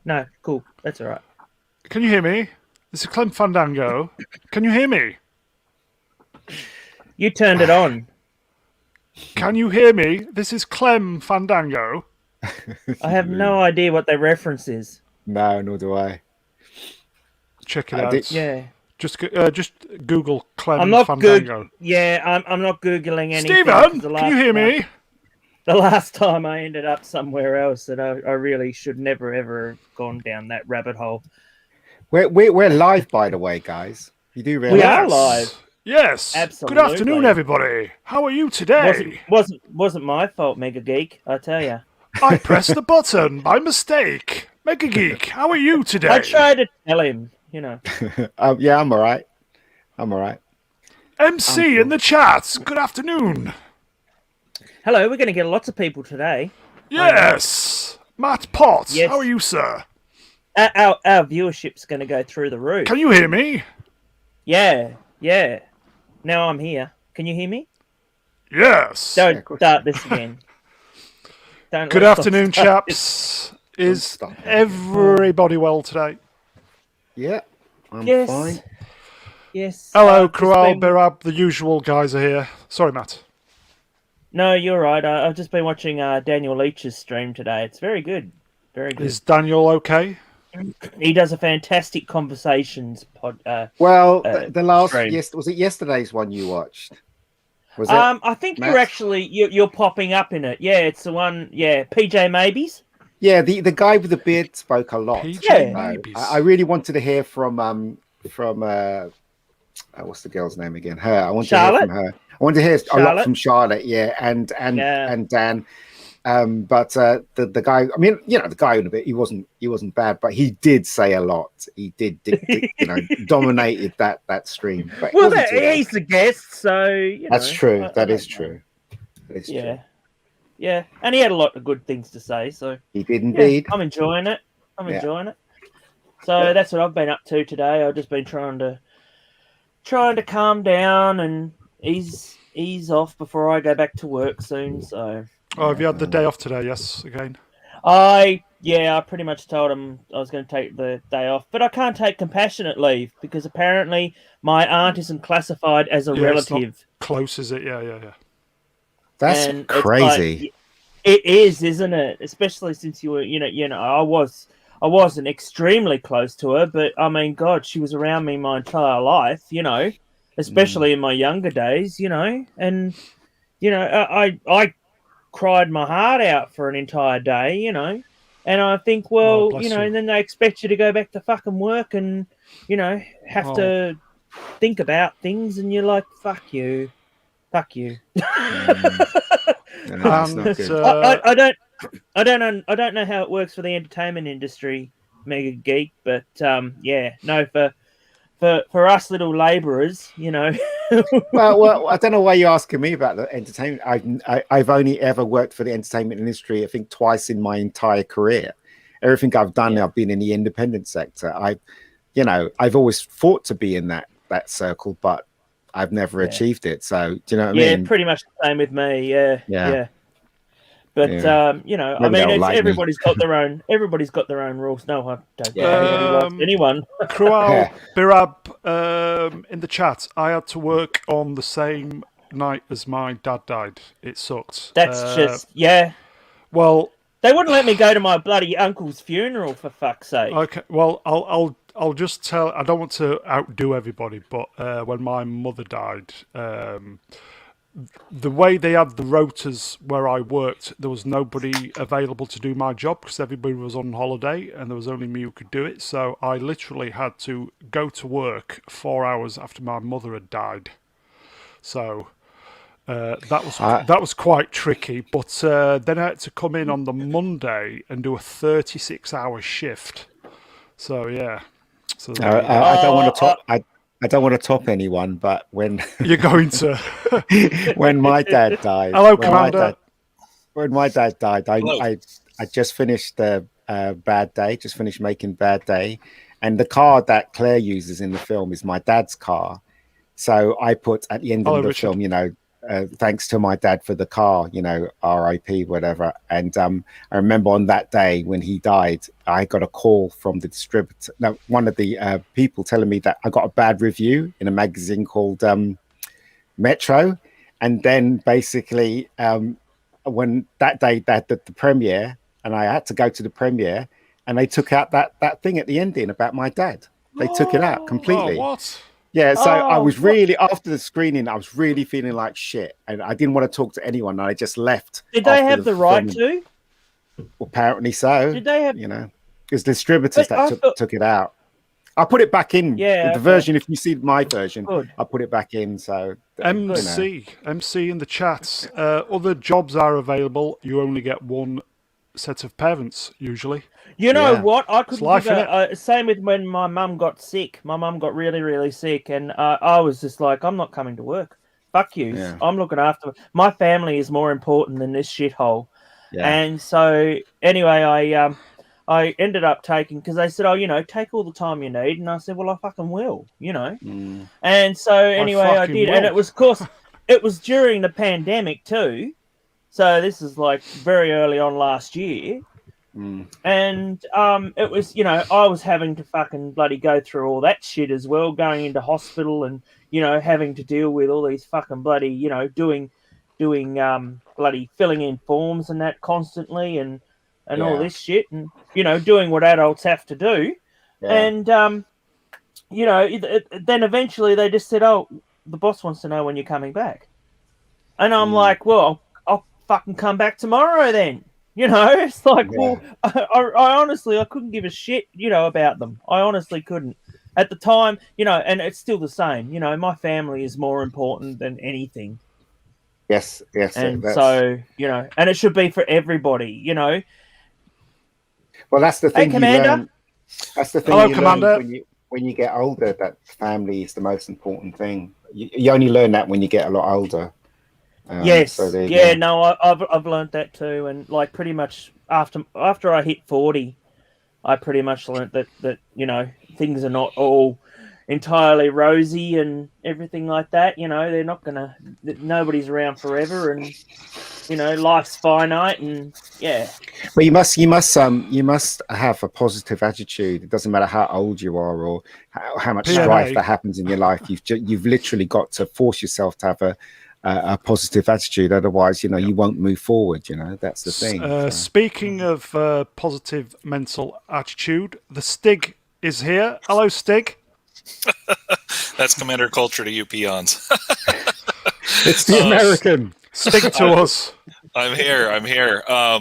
No, cool. That's all right. Can you hear me? This is Clem Fandango. Can you hear me? You turned it on. Can you hear me? This is Clem Fandango. I have no idea what that reference is. No, nor do I. Check it I out. did- Yeah. Just Google Clem I'm not Fandango. I'm not googling anything. Stephen, The can you hear me? The last time I ended up somewhere else that I really should never ever have gone down that rabbit hole. We're live, by the way, guys. You do realize We are live. Yes. Absolutely. Good afternoon, everybody. How are you today? Wasn't my fault, Mega Geek. I tell you. I pressed the button by mistake. Mega Geek, how are you today? I tried to tell him. You know. yeah, I'm all right. I'm all right. MC in the chat. Good afternoon. Hello, we're going to get lots of people today. Yes. Matt Potts, Yes. how are you, sir? Our viewership's going to go through the roof. Can you hear me? Yeah. Now I'm here. Can you hear me? Yes. Don't of course. start this again. Don't Good let's afternoon, start chaps. Is stop. everybody well today? Yeah, I'm Yes. fine. Yes. Hello, just Krual, been- Birab, the usual guys are here. Sorry, Matt. No, you're right. I've just been watching Daniel Leach's stream today. It's very good. Very good. Is Daniel okay? He does a fantastic conversations pod. Well, the last stream. was it yesterday's one you watched? Was it? I think Matt? you're actually you're popping up in it. Yeah, it's the one. Yeah, PJ Maybes. Yeah, the guy with the beard spoke a lot. PJ Yeah. Maybes. I really wanted to hear from what's the girl's name again? Her. I want to hear Charlotte? from her. I want to hear a lot Charlotte? from Charlotte. Yeah, and Yeah. Dan. But the guy, I mean, you know, the guy in a bit, he wasn't bad, but he did say a lot. He did dominated that stream. But it Well, wasn't too bad. he's the guest, so That's true. That is don't know. true. That is Yeah, true. yeah, and he had a lot of good things to say. So He did yeah, indeed. I'm enjoying it. I'm Yeah. enjoying it. So that's what I've been up to today. I've just been trying to calm down and ease off before I go back to work soon. So Oh, have you had the day off today? Yes, again. I pretty much told him I was going to take the day off, but I can't take compassionate leave because apparently my aunt isn't classified as a Yeah, it's not relative. close, is it? Yeah. That's And it's crazy. like, it is, isn't it? Especially since you were, I wasn't extremely close to her, but I mean, God, she was around me my entire life, especially in my younger days, and I cried my heart out for an entire day, and I think, well, bless you. and then they expect you to go back to fucking work and, have to think about things, and you're like, fuck you. No, that's not And, good. I don't know how it works for the entertainment industry, Mega Geek, but for us little labourers, Well, I don't know why you're asking me about the entertainment. I've only ever worked for the entertainment industry, I think, twice in my entire career. Everything I've done, I've been in the independent sector. I've always fought to be in that circle, but I've never achieved it. So, do you know what I mean? pretty much the same with me. Yeah. But Yeah. I Maybe mean, they'll like me. everybody's got their own. Everybody's got their own rules. No, I don't think anybody likes anyone. Krual, Birab, in the chat, I had to work on the same night as my dad died. It sucked. That's Well, They wouldn't let me go to my bloody uncle's funeral, for fuck's sake. okay. Well, I'll just tell. I don't want to outdo everybody, but when my mother died, the way they had the rotas where I worked, there was nobody available to do my job because everybody was on holiday and there was only me who could do it. So I literally had to go to work 4 hours after my mother had died. So that was quite tricky. But then I had to come in on the Monday and do a 36-hour shift. So yeah. So I don't want to top. I don't want to top anyone, but when you're going to when my dad died, Hello, Commander. When my dad died, I just finished Bad Day, just finished making Bad Day, and the car that Claire uses in the film is my dad's car. So I put at the end of the film, thanks to my dad for the car, RIP, whatever. And I remember on that day when he died, I got a call from the distributor. No, one of the people telling me that I got a bad review in a magazine called Metro. And then basically, when that day they had the premiere, and I had to go to the premiere, and they took out that thing at the ending about my dad. They took it out completely. Oh, what? Yeah, so I was really, after the screening, I was really feeling like shit, and I didn't want to talk to anyone. And I just left. Did they have the right to? Well, apparently so. Did they have? It's distributors that took it out. I put it back in. Yeah, the version. If you see my version, Good. I put it back in. So MC in the chats. Other jobs are available. You only get one set of parents usually. You know what? I could life, same with when my mum got sick. My mum got really, really sick, and I was just like, I'm not coming to work. Fuck you. Yeah. I'm looking after my family is more important than this shithole. Yeah. And so anyway, I ended up taking, because they said, take all the time you need, and I said, well, I fucking will, And so anyway, I did, and it was, of course, it was during the pandemic too. So this is like very early on last year. And it was, I was having to fucking bloody go through all that shit as well, going into hospital and, having to deal with all these fucking bloody, doing bloody filling in forms and that constantly and all this shit and, doing what adults have to do. Yeah. And, then eventually they just said, oh, the boss wants to know when you're coming back. And I'm like, well, I'll fucking come back tomorrow then. It's like, well, I honestly, I couldn't give a shit, about them. I honestly couldn't. At the time, and it's still the same. My family is more important than anything. Yes. And so, and it should be for everybody, Well, that's the thing. Hey, Commander. That's the thing. Hello, Commander. When you get older, that family is the most important thing. You only learn that when you get a lot older. Yes. So no, I've learned that too, and like pretty much after I hit 40, I pretty much learned that things are not all entirely rosy and everything like that. They're not gonna. Nobody's around forever, and life's finite, and But you must have a positive attitude. It doesn't matter how old you are or how much strife that happens in your life. You've literally got to force yourself to have a positive attitude. Otherwise, you won't move forward. That's the thing. Speaking of positive mental attitude, the Stig is here. Hello, Stig. That's Commander Culture to you peons. It's the American. Stick to us. I'm here. A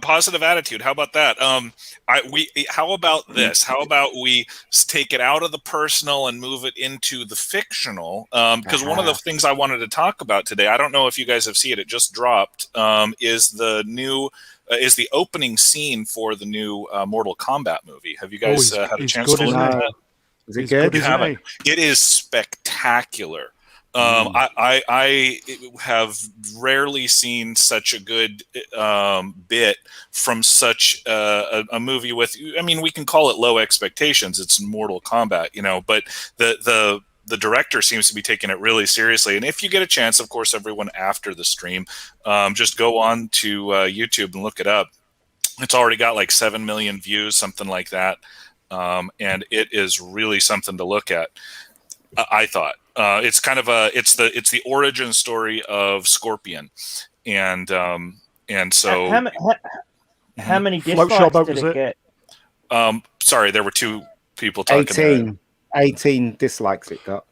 positive attitude. How about that? How about this? How about we take it out of the personal and move it into the fictional? Because one of the things I wanted to talk about today, I don't know if you guys have seen it. It just dropped. Is the opening scene for the new Mortal Kombat movie? Have you guys had a chance to look at that? Is it good? It is spectacular. I have rarely seen such a good bit from such a movie with, we can call it low expectations. It's Mortal Kombat, but the director seems to be taking it really seriously. And if you get a chance, of course, everyone after the stream, just go on to YouTube and look it up. It's already got like 7 million views, something like that. And it is really something to look at. I thought it's kind of it's the origin story of Scorpion, and so how many dislikes did it get? Sorry, there were two people talking. 18 dislikes it got.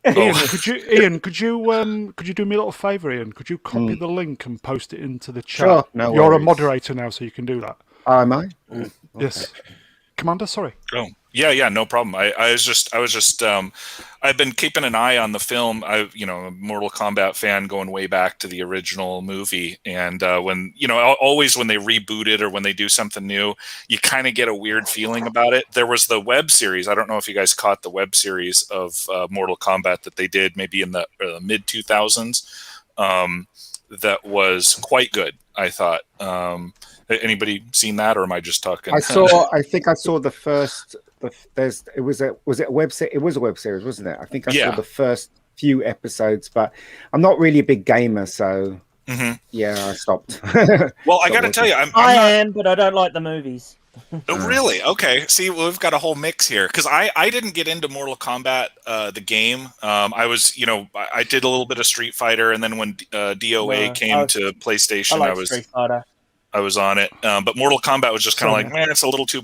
Ian, could you do me a little favour, Ian? Could you copy the link and post it into the chat? Sure, no You're worries. a moderator now, so you can do that. Am I? Yes. Commander, sorry. Oh, yeah, no problem. I've been keeping an eye on the film. I'm a Mortal Kombat fan going way back to the original movie. And when always when they reboot it or when they do something new, you kind of get a weird feeling about it. There was the web series. I don't know if you guys caught the web series of Mortal Kombat that they did maybe in the mid 2000s. That was quite good, I thought. Anybody seen that, or am I just talking? I think I saw the first. Was it a web series? It was a web series, wasn't it? I think I saw the first few episodes, but I'm not really a big gamer, so yeah, I stopped. Well, I got to tell you, I'm I not... am, but I don't like the movies. Oh, really? Okay. See, well, we've got a whole mix here because I didn't get into Mortal Kombat, the game. I was, I did a little bit of Street Fighter, and then when DOA came to PlayStation, I like Street Fighter. I was on it. But Mortal Kombat was just kind of like, man, it's a little too,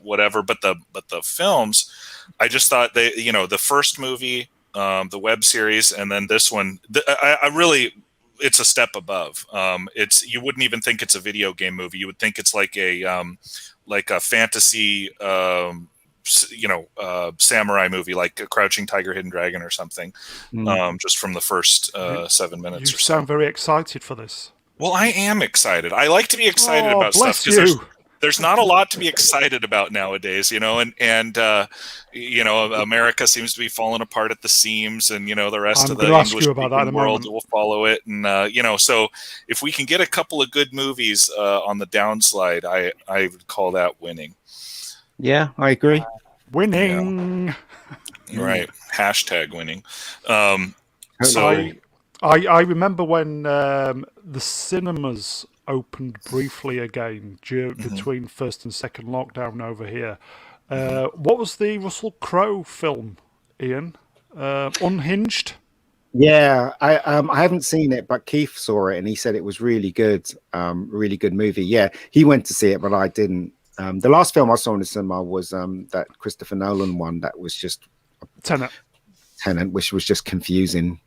whatever. But the films, I just thought the first movie, the web series, and then this one, I really. It's a step above. You wouldn't even think it's a video game movie. You would think it's like a fantasy, samurai movie, like a Crouching Tiger, Hidden Dragon or something. Just from the first 7 minutes. You sound very excited for this. Well, I am excited. I like to be excited about stuff because there's not a lot to be excited about nowadays, and America seems to be falling apart at the seams, and the rest of the English world will follow it, and so if we can get a couple of good movies on the downslide, I would call that winning. Yeah, I agree. Winning, right? Hashtag winning. So I remember when the cinemas opened briefly again between first and second lockdown over here. What was the Russell Crowe film, Ian? Unhinged? Yeah, I haven't seen it, but Keith saw it and he said it was really good movie. Yeah, he went to see it, but I didn't. The last film I saw in the cinema was that Christopher Nolan one that was just Tenet, which was just confusing.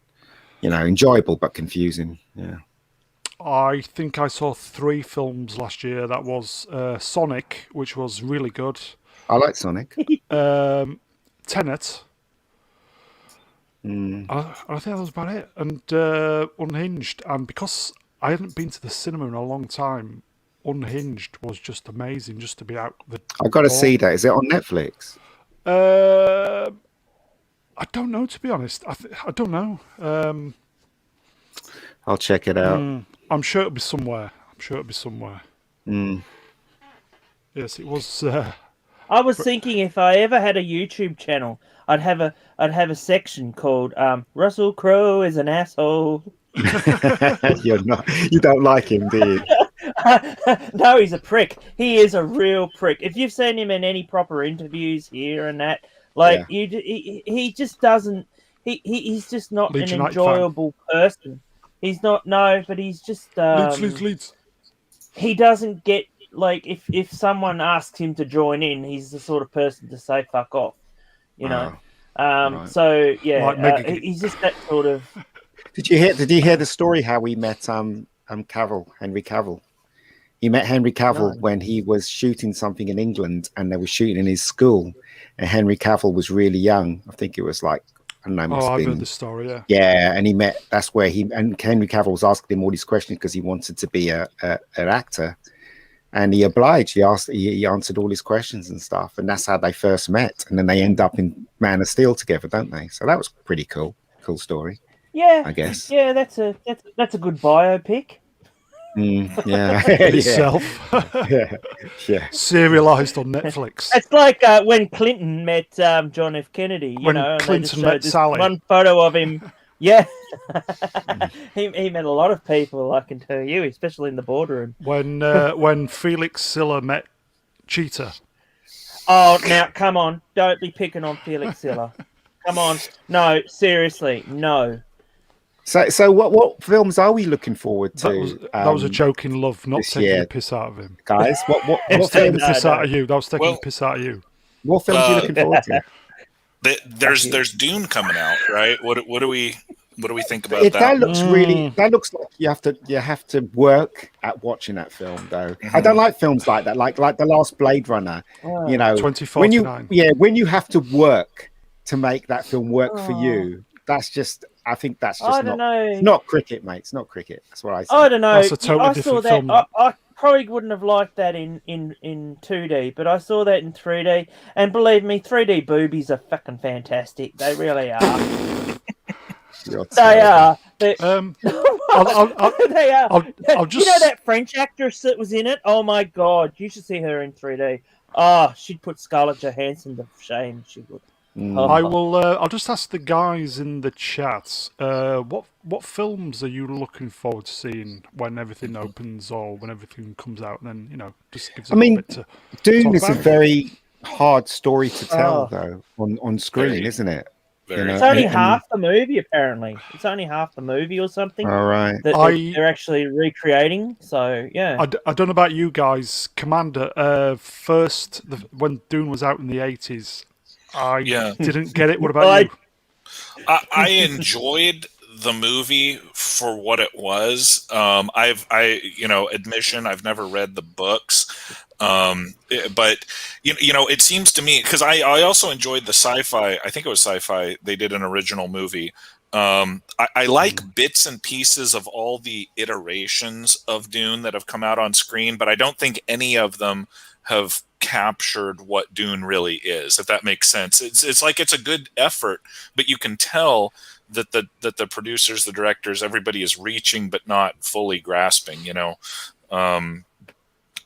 Enjoyable but confusing. Yeah. I think I saw 3 films last year. That was Sonic, which was really good. I like Sonic. Tenet. I think that was about it. And Unhinged. And because I hadn't been to the cinema in a long time, Unhinged was just amazing just to be out the I've got to see that. Is it on Netflix? I don't know, to be honest. I don't know. I'll check it out. I'm sure it'll be somewhere. Yes, it was. I was thinking if I ever had a YouTube channel, I'd have a section called Russell Crowe is an asshole. You don't like him, do you? No, he's a prick. He is a real prick. If you've seen him in any proper interviews here and that, he just doesn't. He's just not Leeds an United enjoyable person. He's not. No, but he's just. Leeds. He doesn't get if someone asks him to join in, he's the sort of person to say fuck off. Right. So yeah, he's just that sort of. Did you hear the story how we met Henry Cavill? He met Henry Cavill when he was shooting something in England, and they were shooting in his school, and Henry Cavill was really young. I think it was like. I've heard the story, yeah. Yeah, and that's where and Henry Cavill was asking him all these questions because he wanted to be an actor. And he obliged. He answered all his questions and stuff. And that's how they first met. And then they end up in Man of Steel together, don't they? So that was pretty cool. Cool story. Yeah. I guess. Yeah, that's a good biopic. Yeah. Itself. Yeah. Serialized on Netflix. It's like when Clinton met John F. Kennedy. When Clinton met Sally. One photo of him. Yeah. he met a lot of people, I can tell you, especially in the boardroom. When Felix Silla met Cheetah. Oh, now, come on. Don't be picking on Felix Silla. Come on. No, seriously, no. So what films are we looking forward to? That was a joke in love, not taking the piss out of him. Guys, what films taking the piss out of you? That was taking the piss out of you. What films are you looking forward to? There's Dune coming out, right? What do we think about that? That looks that looks like you have to work at watching that film though. I don't like films like that, like the last Blade Runner. 2049. When you have to work to make that film work for you, I think that's just not cricket, mate. It's not cricket. That's what I say. I don't know. That's a totally different film. I probably wouldn't have liked that in 2D, but I saw that in 3D, and believe me, 3D boobies are fucking fantastic. They really are. They are. They are. You know that French actress that was in it? Oh my god, you should see her in 3D. Oh, she'd put Scarlett Johansson to shame. She would. I will. I'll just ask the guys in the chat. What films are you looking forward to seeing when everything opens or when everything comes out? And then just gives a little bit to Dune talk is a about. very hard story to tell, though, on screen, isn't it? It's only half the movie, apparently. It's only half the movie or something. All right. That they're actually recreating. So, yeah. I don't know about you guys. Commander, when Dune was out in the 80s, I didn't get it. What about you? I enjoyed the movie for what it was. Admission, I've never read the books. But it seems to me, because I also enjoyed the sci-fi. I think it was sci-fi. They did an original movie. I like bits and pieces of all the iterations of Dune that have come out on screen, but I don't think any of them have captured what Dune really is, if that makes sense. It's like it's a good effort, but you can tell that the producers, the directors, everybody is reaching but not fully grasping.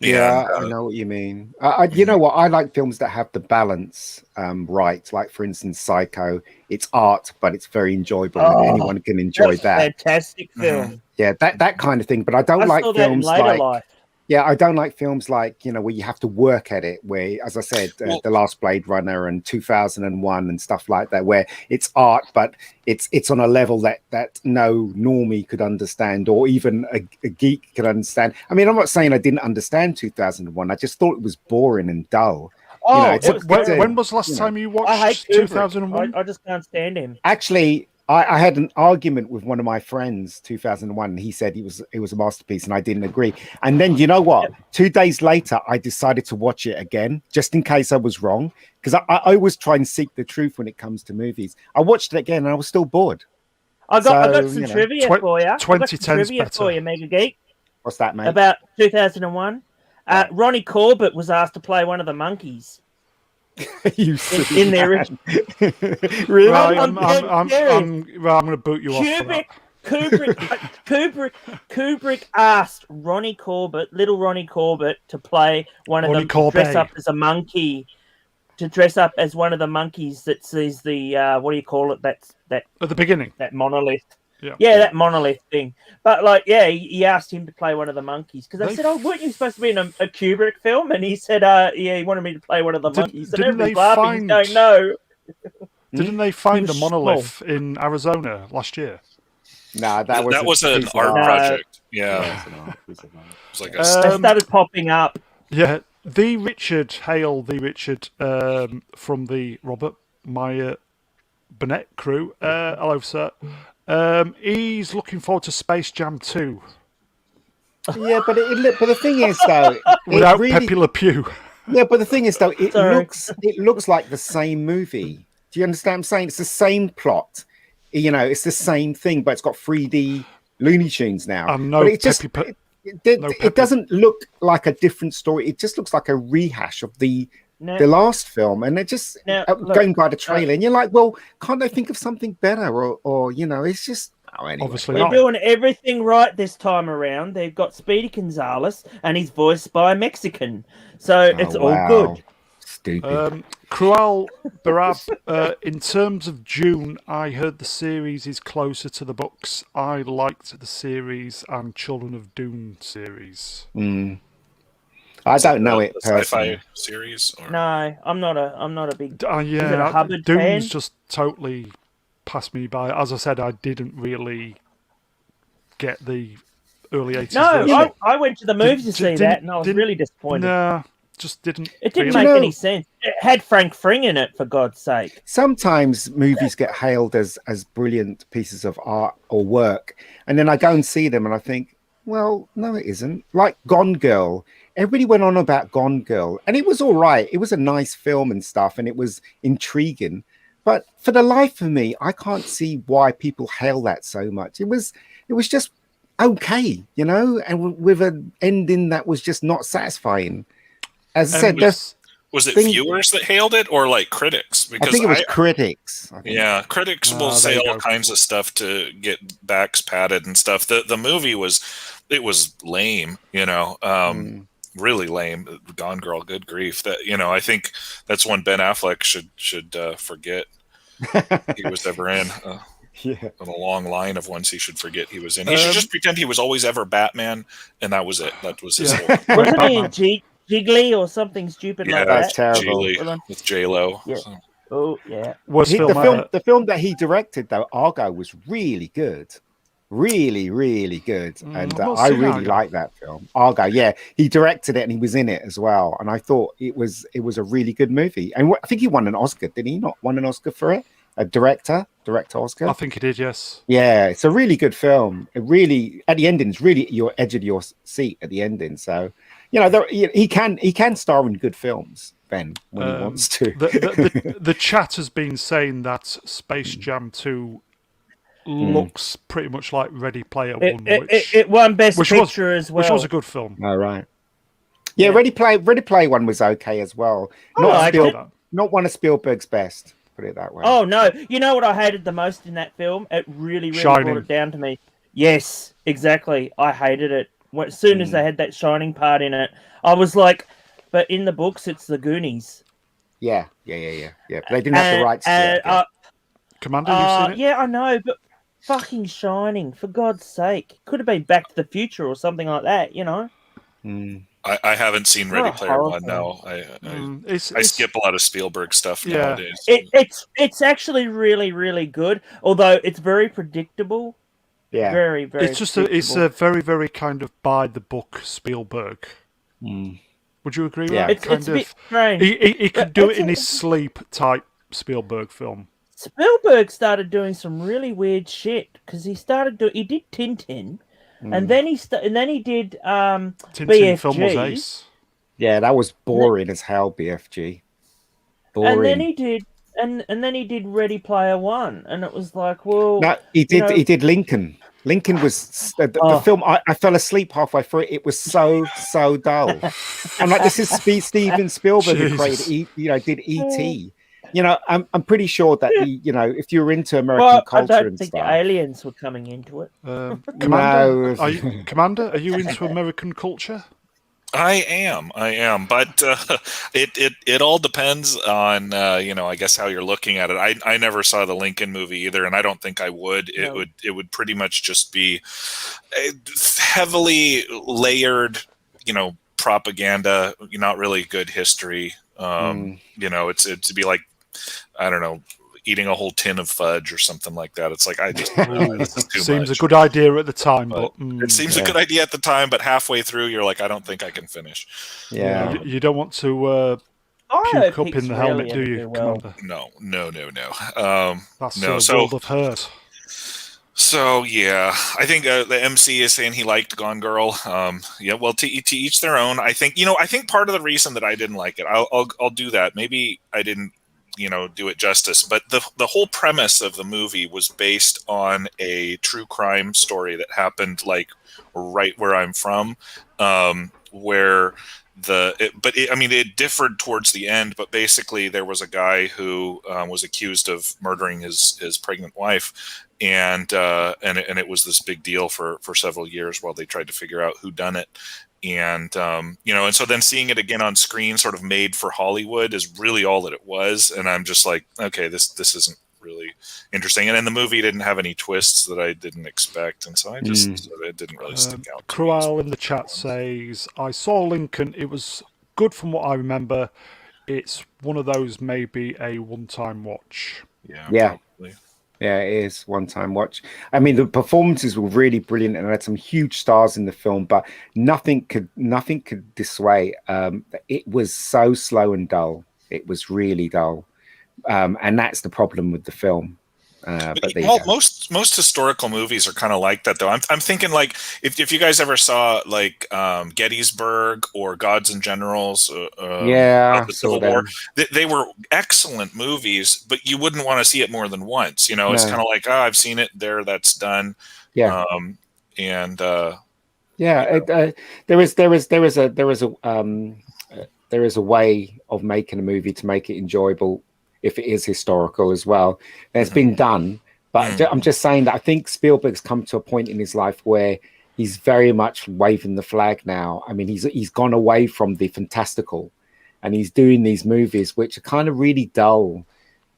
Yeah, I know what you mean. You know what? I like films that have the balance right. Like, for instance, Psycho. It's art, but it's very enjoyable, and anyone can enjoy that. Fantastic film. Yeah, that kind of thing. But I don't like films like. Yeah, I don't like films like, where you have to work at it, where, as I said, The Last Blade Runner and 2001 and stuff like that, where it's art, but it's on a level that no normie could understand, or even a geek could understand. I mean, I'm not saying I didn't understand 2001. I just thought it was boring and dull. When was the last time you watched 2001? I just can't stand him. Actually, I had an argument with one of my friends, 2001, and he said it was a masterpiece, and I didn't agree. And then, you know what? 2 days later, I decided to watch it again, just in case I was wrong, because I always try and seek the truth when it comes to movies. I watched it again, and I was still bored. I got some trivia for you. 2010's better. For you, Mega Geek. What's that, mate? About 2001. Ronnie Corbett was asked to play one of the monkeys. in there. Really? I'm going to boot you off. Kubrick asked Ronnie Corbett, little Ronnie Corbett, to play one of them, to dress up as a monkey, to dress up as one of the monkeys that sees the what do you call it? That at the beginning, that monolith. Yeah, that monolith thing. But he asked him to play one of the monkeys, because they said, "Oh, weren't you supposed to be in a Kubrick film?" And he said, he wanted me to play one of the monkeys." And everybody's laughing, going, "No." Didn't they find the monolith in Arizona last year? No, that was an art project. Yeah, it was like they started popping up. Yeah, Hail the Richard from the Robert Meyer Burnett crew. Hello, sir. He's looking forward to Space Jam 2. Yeah, but the thing is, though, without Pepe Le Pew. Yeah, but the thing is, though, it looks like the same movie. Do you understand what I'm saying? It's the same plot. It's the same thing, but it's got 3D Looney Tunes now. No, but it doesn't look like a different story. It just looks like a rehash of the last film, and they're just going by the trailer, and you're like, well, can't they think of something better, or it's just anyway. Obviously they're doing everything right this time around. They've got Speedy Gonzales, and he's voiced by a Mexican, so it's all good. Stupid. Cruel Barab, in terms of Dune, I heard the series is closer to the books. I liked the series and Children of Dune series. I don't know it personally. Sci-fi series? Or? No, I'm not a big. Yeah, Hubbard Dune's fan? just totally passed me by. As I said, I didn't really get the early 80s. No, I went to the movies to see that, and I was really disappointed. Nah, just didn't. It didn't make any sense. It had Frank Fring in it, for God's sake. Sometimes movies get hailed as brilliant pieces of art or work, and then I go and see them, and I think, well, no, it isn't. Like Gone Girl. Everybody went on about Gone Girl, and it was all right. It was a nice film and stuff, and it was intriguing. But for the life of me, I can't see why people hail that so much. It was just okay, and with an ending that was just not satisfying. As I said, was it viewers that hailed it, or like critics? Because I think it was critics. Yeah, critics will say all kinds of stuff to get backs patted and stuff. The movie was lame, really lame. Gone Girl, good grief. That I think that's one Ben Affleck should forget he was ever in. Yeah. On a long line of ones he should forget he was in. He should just pretend he was always ever Batman, and that was it. That was his whole. Wasn't he in Jiggly or something stupid like that? That's terrible. Geely, with J-Lo. Yeah. So. Oh yeah. The film that he directed though, Argo, was really good. Really, really good. And I really like that film. Argo, yeah. He directed it and he was in it as well. And I thought it was a really good movie. And I think he won an Oscar, did he not won an Oscar for it? A director Oscar? I think he did, yes. Yeah, it's a really good film. It really, at the ending, it's really your edge of your seat at the ending. So, he can star in good films, Ben, when he wants to. The chat has been saying that Space Jam 2 looks pretty much like Ready Player One, it won Best Picture as well, which was a good film. All right. Yeah, Ready Player One was okay as well. Not one of Spielberg's best. Put it that way. Oh no! You know what I hated the most in that film? It really Shining. brought it down to me. Yes, exactly. I hated it. As soon as they had that Shining part in it, I was like, "But in the books, it's the Goonies." Yeah. But they didn't have the rights to it. Commander, you seen it? Yeah, I know, but fucking Shining, for God's sake, could have been Back to the Future or something like that, I haven't seen Ready Player One. No, I skip a lot of Spielberg stuff nowadays. It's actually really, really good, although it's very predictable. Yeah, very, very. It's a very, very kind of by the book Spielberg. Would you agree? Yeah, with that? It's a bit strange. He could do it in his sleep type Spielberg film. Spielberg started doing some really weird shit because he did Tintin. And then he did Tintin BFG. film was ace. Yeah, that was boring as hell. BFG. Boring. And then he did, and then he did Ready Player One, and it was like, well, no, he did. He did Lincoln. Lincoln was the film. I fell asleep halfway through it. It was so dull. I'm like, this is Steven Spielberg who created, did E.T. I'm pretty sure that if you're into American culture I don't and think stuff, the aliens were coming into it. Commander, are you into American culture? I am, but it all depends on I guess how you're looking at it. I never saw the Lincoln movie either, and I don't think I would. No. It would pretty much just be heavily layered, propaganda, not really good history. It'd be like, I don't know, eating a whole tin of fudge or something like that. It's like, this is too seems much. a good idea at the time, but it seems a good idea at the time, but halfway through you're like, I don't think I can finish. Yeah, you don't want to puke up in the helmet, do you, Commander? No. That's a world of hurt. So yeah, I think the MC is saying he liked Gone Girl. Well, to each their own. I think part of the reason that I didn't like it, I'll do that. Maybe I didn't do it justice, but the whole premise of the movie was based on a true crime story that happened like right where I'm from, where it differed towards the end, but basically there was a guy who was accused of murdering his pregnant wife, and it was this big deal for several years while they tried to figure out who done it. And and so then seeing it again on screen, sort of made for Hollywood, is really all that it was. And I'm just like, okay, this isn't really interesting. And then the movie didn't have any twists that I didn't expect, and so it didn't really stick out. Cruel in the chat says, I saw Lincoln. It was good from what I remember. It's one of those maybe a one-time watch. Yeah. Probably. Yeah, it is one-time watch. I mean, the performances were really brilliant, and I had some huge stars in the film, but nothing could dissuade. It was so slow and dull. It was really dull, and that's the problem with the film. But most historical movies are kind of like that, though. I'm thinking like if you guys ever saw like Gettysburg or Gods and Generals, the Civil War, they were excellent movies, but you wouldn't want to see it more than once. It's kind of like, I've seen it there, that's done. Yeah, there is a way of making a movie to make it enjoyable if it is historical as well. And it's been done, but I'm just saying that I think Spielberg's come to a point in his life where he's very much waving the flag now. I mean, he's gone away from the fantastical, and he's doing these movies which are kind of really dull.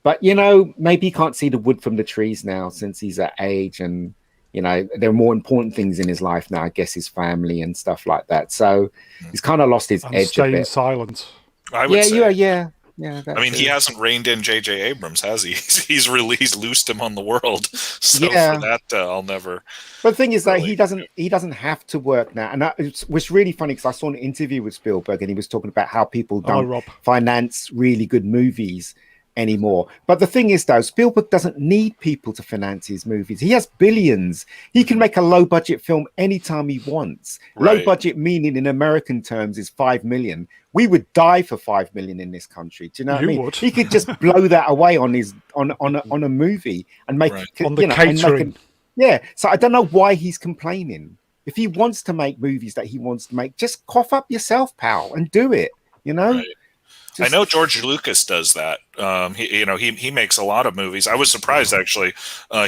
But maybe he can't see the wood from the trees now since he's at age, and there are more important things in his life now. I guess his family and stuff like that. So he's kind of lost his edge a bit. Silent. I would say. Yeah. I mean, he hasn't reined in J.J. Abrams, has he? He's loosed him on the world. So for that, I'll never. But the thing is that he doesn't have to work now, and it was really funny because I saw an interview with Spielberg, and he was talking about how people don't finance really good movies anymore. But the thing is, though, Spielberg doesn't need people to finance his movies. He has billions. He can make a low budget film anytime he wants. Right. Low budget meaning in American terms is 5 million. We would die for 5 million in this country. Do you know what I mean? Would. He could just blow that away on a movie and make on the catering. So I don't know why he's complaining. If he wants to make movies that he wants to make, just cough up yourself, pal, and do it. Right. I know George Lucas does that. He makes a lot of movies. I was surprised, actually.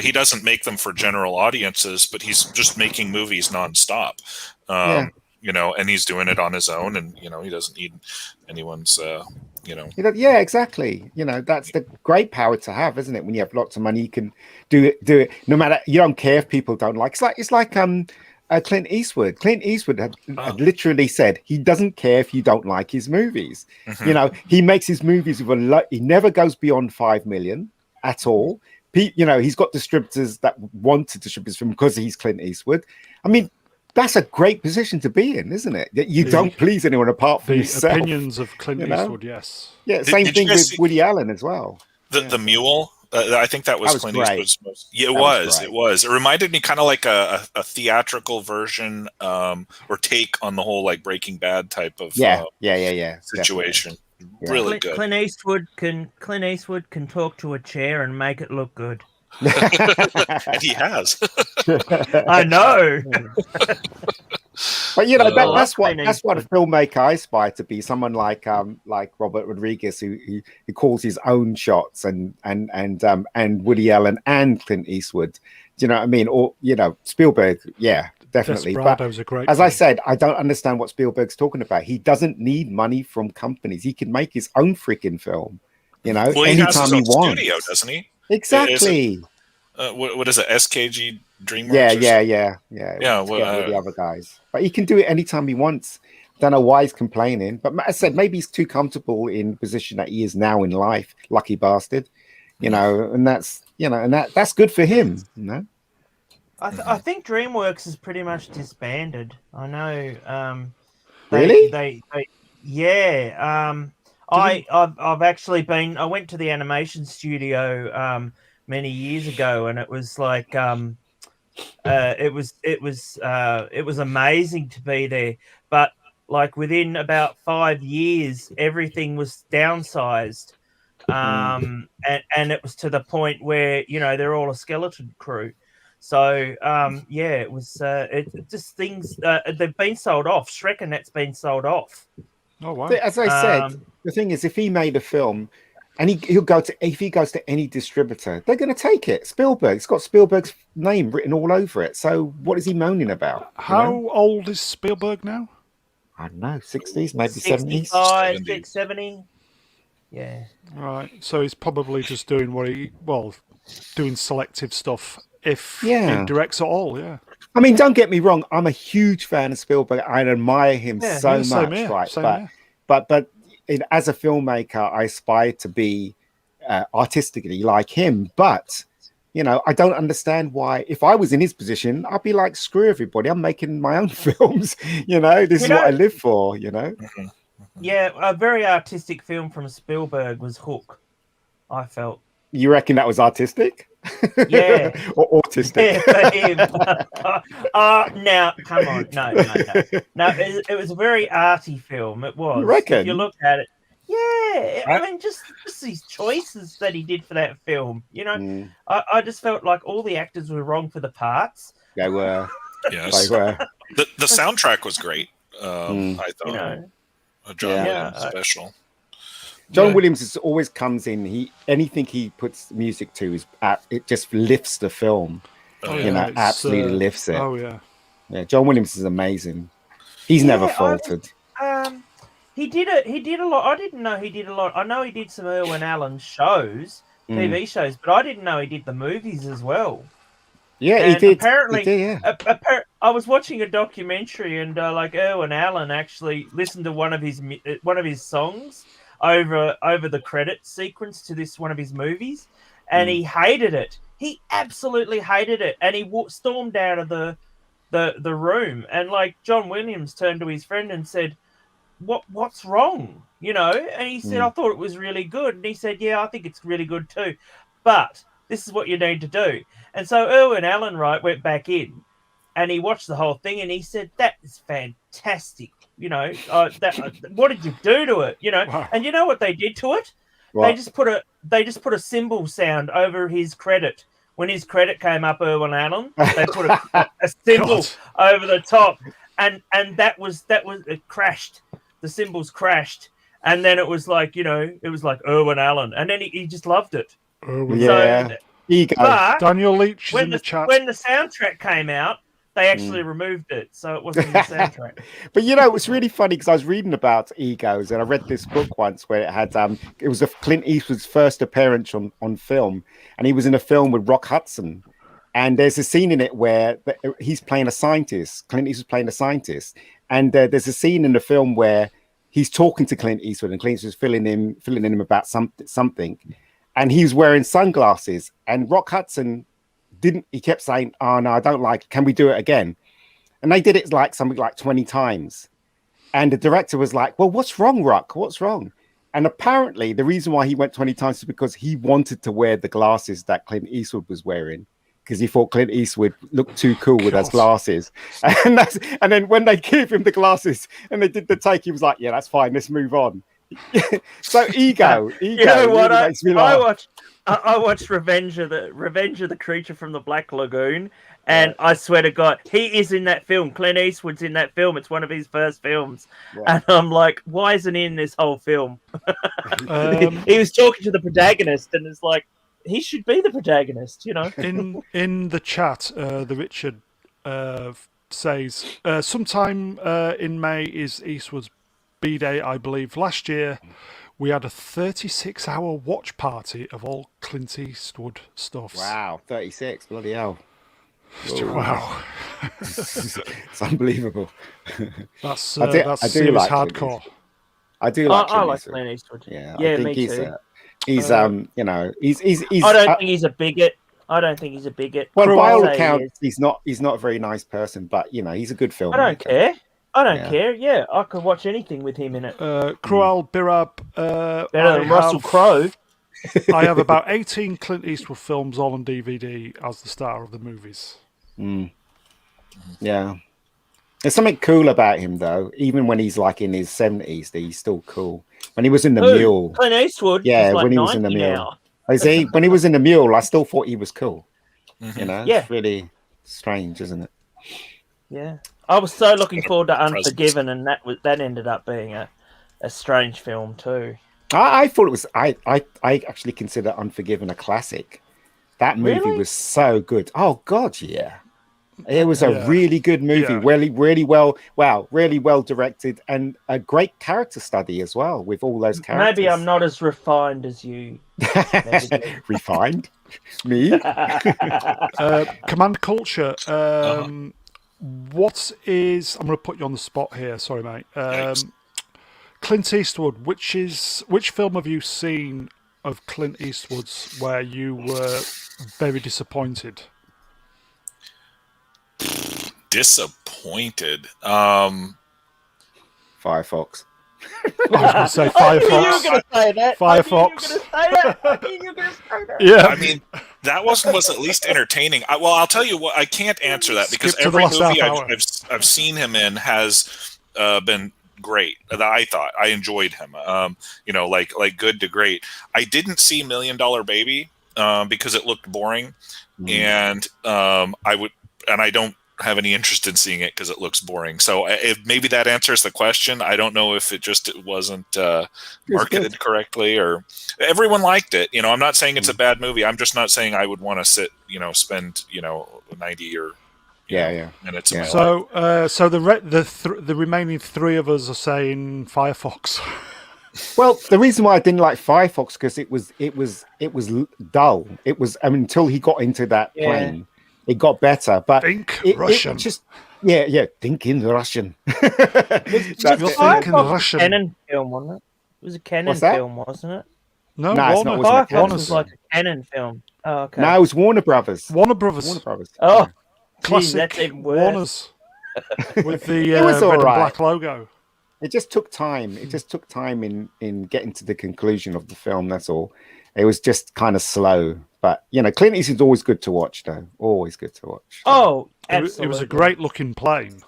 He doesn't make them for general audiences, but he's just making movies nonstop. And he's doing it on his own, and he doesn't need anyone's. Yeah, exactly. That's the great power to have, isn't it? When you have lots of money, you can do it. No matter, you don't care if people don't like. It's like Clint Eastwood. Clint Eastwood had literally said he doesn't care if you don't like his movies. Mm-hmm. He makes his movies with he never goes beyond 5 million at all. He's got distributors that want to distribute him because he's Clint Eastwood. I mean, that's a great position to be in, isn't it? That you don't please anyone apart from yourself. The opinions of Clint Eastwood, yes. Yeah, same thing with Woody Allen as well. The Mule. I think that was Clint Eastwood's most. Yeah, it was. It reminded me kind of like a theatrical version or take on the whole like Breaking Bad type of situation. Yeah. Really good. Clint Eastwood can talk to a chair and make it look good. And he has. I know. But that's what a filmmaker I aspire to be. Someone like Robert Rodriguez, who calls his own shots, and Woody Allen and Clint Eastwood. Do you know what I mean? Or Spielberg, definitely. Desperado's a great as I said, I don't understand what Spielberg's talking about. He doesn't need money from companies. He can make his own freaking film. Well, he anytime has his he own wants. studio, doesn't he? Exactly. What is it? SKG DreamWorks? Yeah. With the other guys, but he can do it anytime he wants. Don't know why he's complaining, but as I said, maybe he's too comfortable in the position that he is now in life. Lucky bastard, and that's that's good for him. I think DreamWorks is pretty much disbanded. I know. Really? I've actually been. I went to the animation studio many years ago, and it was like it was amazing to be there. But like within about 5 years, everything was downsized, and it was to the point where they're all a skeleton crew. So it was it just things they've been sold off. Shreknet's been sold off. Oh wow! As I said, the thing is, if he made a film, and if he goes to any distributor, they're going to take it. It's got Spielberg's name written all over it. So what is he moaning about? How old is Spielberg now? I don't know, 60s, maybe 70s, 65, 70. Yeah. Right. So he's probably just doing doing selective stuff. If he directs at all, yeah. I mean, don't get me wrong. I'm a huge fan of Spielberg. I admire him so much, right? But as a filmmaker, I aspire to be artistically like him. But I don't understand why. If I was in his position, I'd be like, screw everybody. I'm making my own films. This is what I live for. Yeah, a very artistic film from Spielberg was Hook. I felt. You reckon that was artistic? Yeah. Or autistic? Yeah, for him. Now, come on. No. It was a very arty film. It was. You reckon? If you look at it. Yeah. I mean, just these choices that he did for that film. I just felt like all the actors were wrong for the parts. They were. Yes. They were. The soundtrack was great. I thought. John Williams special. John Williams always comes in. Anything he puts music to it just lifts the film. Absolutely lifts it. Oh yeah. Yeah, John Williams is amazing. He's never faltered. He did a lot. I didn't know he did a lot. I know he did some Irwin Allen shows, TV shows, but I didn't know he did the movies as well. Yeah, and he did. Apparently, he did, yeah. I was watching a documentary, and like Irwin Allen actually listened to one of his songs over the credit sequence to this one of his movies, and he hated it. He absolutely hated it, and he stormed out of the room. And like John Williams turned to his friend and said, What's wrong? And he said, I thought it was really good. And he said, yeah, I think it's really good too. But this is what you need to do. And so Irwin Allen, went back in and he watched the whole thing and he said, that is fantastic. What did you do to it? Wow. And you know what they did to it? What? They just put a cymbal sound over his credit. When his credit came up, Irwin Allen, they put a cymbal over the top. And that was it crashed. The cymbals crashed, and then it was like Irwin Allen, and then he just loved it. Yeah, so, ego. But Daniel Leach is in the chat. When the soundtrack came out, they actually removed it, so it wasn't in the soundtrack. But it was really funny because I was reading about egos, and I read this book once where it had it was Clint Eastwood's first appearance on film, and he was in a film with Rock Hudson. And there's a scene in it where he's playing a scientist. Clint Eastwood's playing a scientist. And there's a scene in the film where he's talking to Clint Eastwood and Clint Eastwood's filling in him about something. And he's wearing sunglasses. And Rock Hudson he kept saying, oh, no, I don't like it. Can we do it again? And they did it something like 20 times. And the director was like, well, what's wrong, Rock? What's wrong? And apparently the reason why he went 20 times is because he wanted to wear the glasses that Clint Eastwood was wearing. Because he thought Clint Eastwood looked too cool with those glasses. And then when they gave him the glasses and they did the take, he was like, yeah, that's fine. Let's move on. So ego. You know what? Really I watched Revenge of the Creature from the Black Lagoon. And I swear to God, he is in that film. Clint Eastwood's in that film. It's one of his first films. Yeah. And I'm like, why isn't he in this whole film? He was talking to the protagonist and it's like, he should be the protagonist, In the chat, the Richard says, sometime in May is Eastwood's B-Day, I believe. Last year, we had a 36-hour watch party of all Clint Eastwood stuffs. Wow, 36, bloody hell. Wow. It's unbelievable. That's serious hardcore. I do like I like Clint Eastwood. Yeah, I think me he's too. He's he's I don't think he's a bigot. Well, by all accounts, he's not a very nice person, but he's a good filmmaker. I don't care. Yeah, I could watch anything with him in it. Krual Birab, better than Russell Crowe. I have about 18 Clint Eastwood films all on DVD as the star of the movies. Yeah. There's something cool about him, though. Even when he's like in his 70s, he's still cool. When he was in The Mule. Clint Eastwood? Yeah, like when he was in The Mule. When he was in The Mule, I still thought he was cool. Yeah. It's really strange, isn't it? Yeah. I was so looking forward to Unforgiven, and that ended up being a strange film, too. I thought it was... I actually consider Unforgiven a classic. That movie was so good. Oh, God, yeah. It was a really good movie, really well directed, and a great character study as well with all those characters. Maybe I'm not as refined as you. Refined? Me? Command Culture. What is? I'm going to put you on the spot here. Sorry, mate. Clint Eastwood. Which film have you seen of Clint Eastwood's where you were very disappointed? Disappointed. Firefox. I was going to say Firefox. You were going to say that. Firefox. Yeah. I mean, that was at least entertaining. I'll tell you what. I can't answer that because every movie I've seen him in has been great. I thought I enjoyed him. Like good to great. I didn't see $1 Million Baby because it looked boring, and I don't have any interest in seeing it because it looks boring. So maybe that answers the question. I don't know if it wasn't marketed correctly, or everyone liked it. I'm not saying it's a bad movie. I'm just not saying I would want to spend 90 or Yeah. Minutes Yeah. of my life. So the remaining three of us are saying Firefox. Well, the reason why I didn't like Firefox because it was dull. It was until he got into that plane, it got better. But Think it Russian. just think in Russian. Thinking Russian. A Canon film, wasn't it? It was a Canon What's that? film, wasn't it? No, No, it's not. Warner. Wasn't a Firefox Canon was film. like a Canon film. Oh, okay. No, it was Warner Brothers. Warner Brothers. Warner Brothers. Oh, geez, Classic that's even worse. Warners. With the It was red all and right. black logo. It just took time. It just took time in getting to the conclusion of the film. That's all. It was just kind of slow. But Clint Eastwood's always good to watch, though. Always good to watch. Oh, It absolutely. was a great looking plane.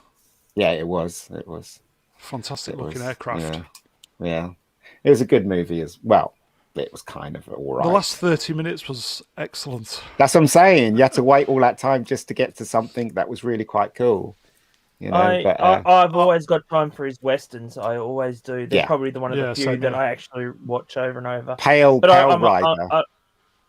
Yeah, it was. It was. Fantastic It looking was, aircraft. Yeah. It was a good movie as well. It was kind of all right. The last 30 minutes was excellent. That's what I'm saying. You had to wait all that time just to get to something that was really quite cool. I've always got time for his westerns. I always do. They're Yeah. probably one of the few same that here. I actually watch over and over. Pale Rider.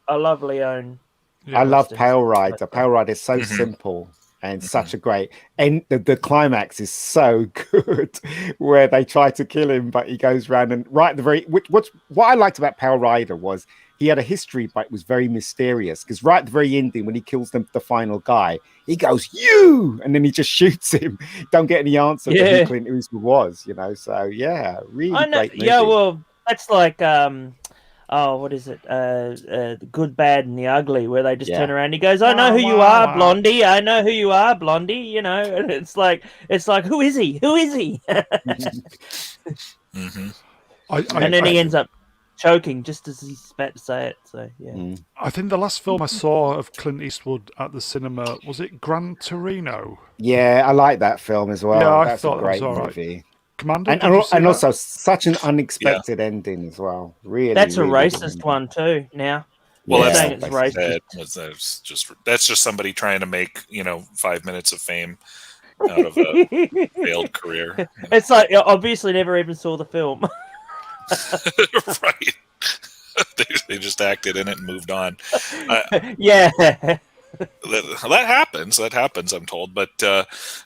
I love Leone. Yeah. I love Westerns. Pale Rider. Pale Rider is so simple and such a great. And the climax is so good, where they try to kill him, but he goes around and right at the very. What I liked about Pale Rider was he had a history, but it was very mysterious. Because right at the very ending, when he kills the final guy, he goes "you," and then he just shoots him. Don't get any answer to who Clint Eastwood was, So yeah, really great movie. Yeah, well, that's like what is it? The Good, Bad, and the Ugly, where they just turn around. And he goes, "I know who you are, Blondie. I know who you are, Blondie." And it's like, who is he? Who is he? And then he ends up choking just as he's about to say it. So yeah. I think the last film I saw of Clint Eastwood at the cinema was it Gran Torino? Yeah, I like that film as well. Yeah, I That's thought a that was great all right. movie. Commander, And did you see that? also such an unexpected ending as well. Really, That's a really racist one too. Now, Well, they're that's saying it's racist. that's just somebody trying to make 5 minutes of fame out of a failed career. It's like obviously never even saw the film. Right. They just acted in it and moved on. Yeah. That happens. That happens. I'm told, but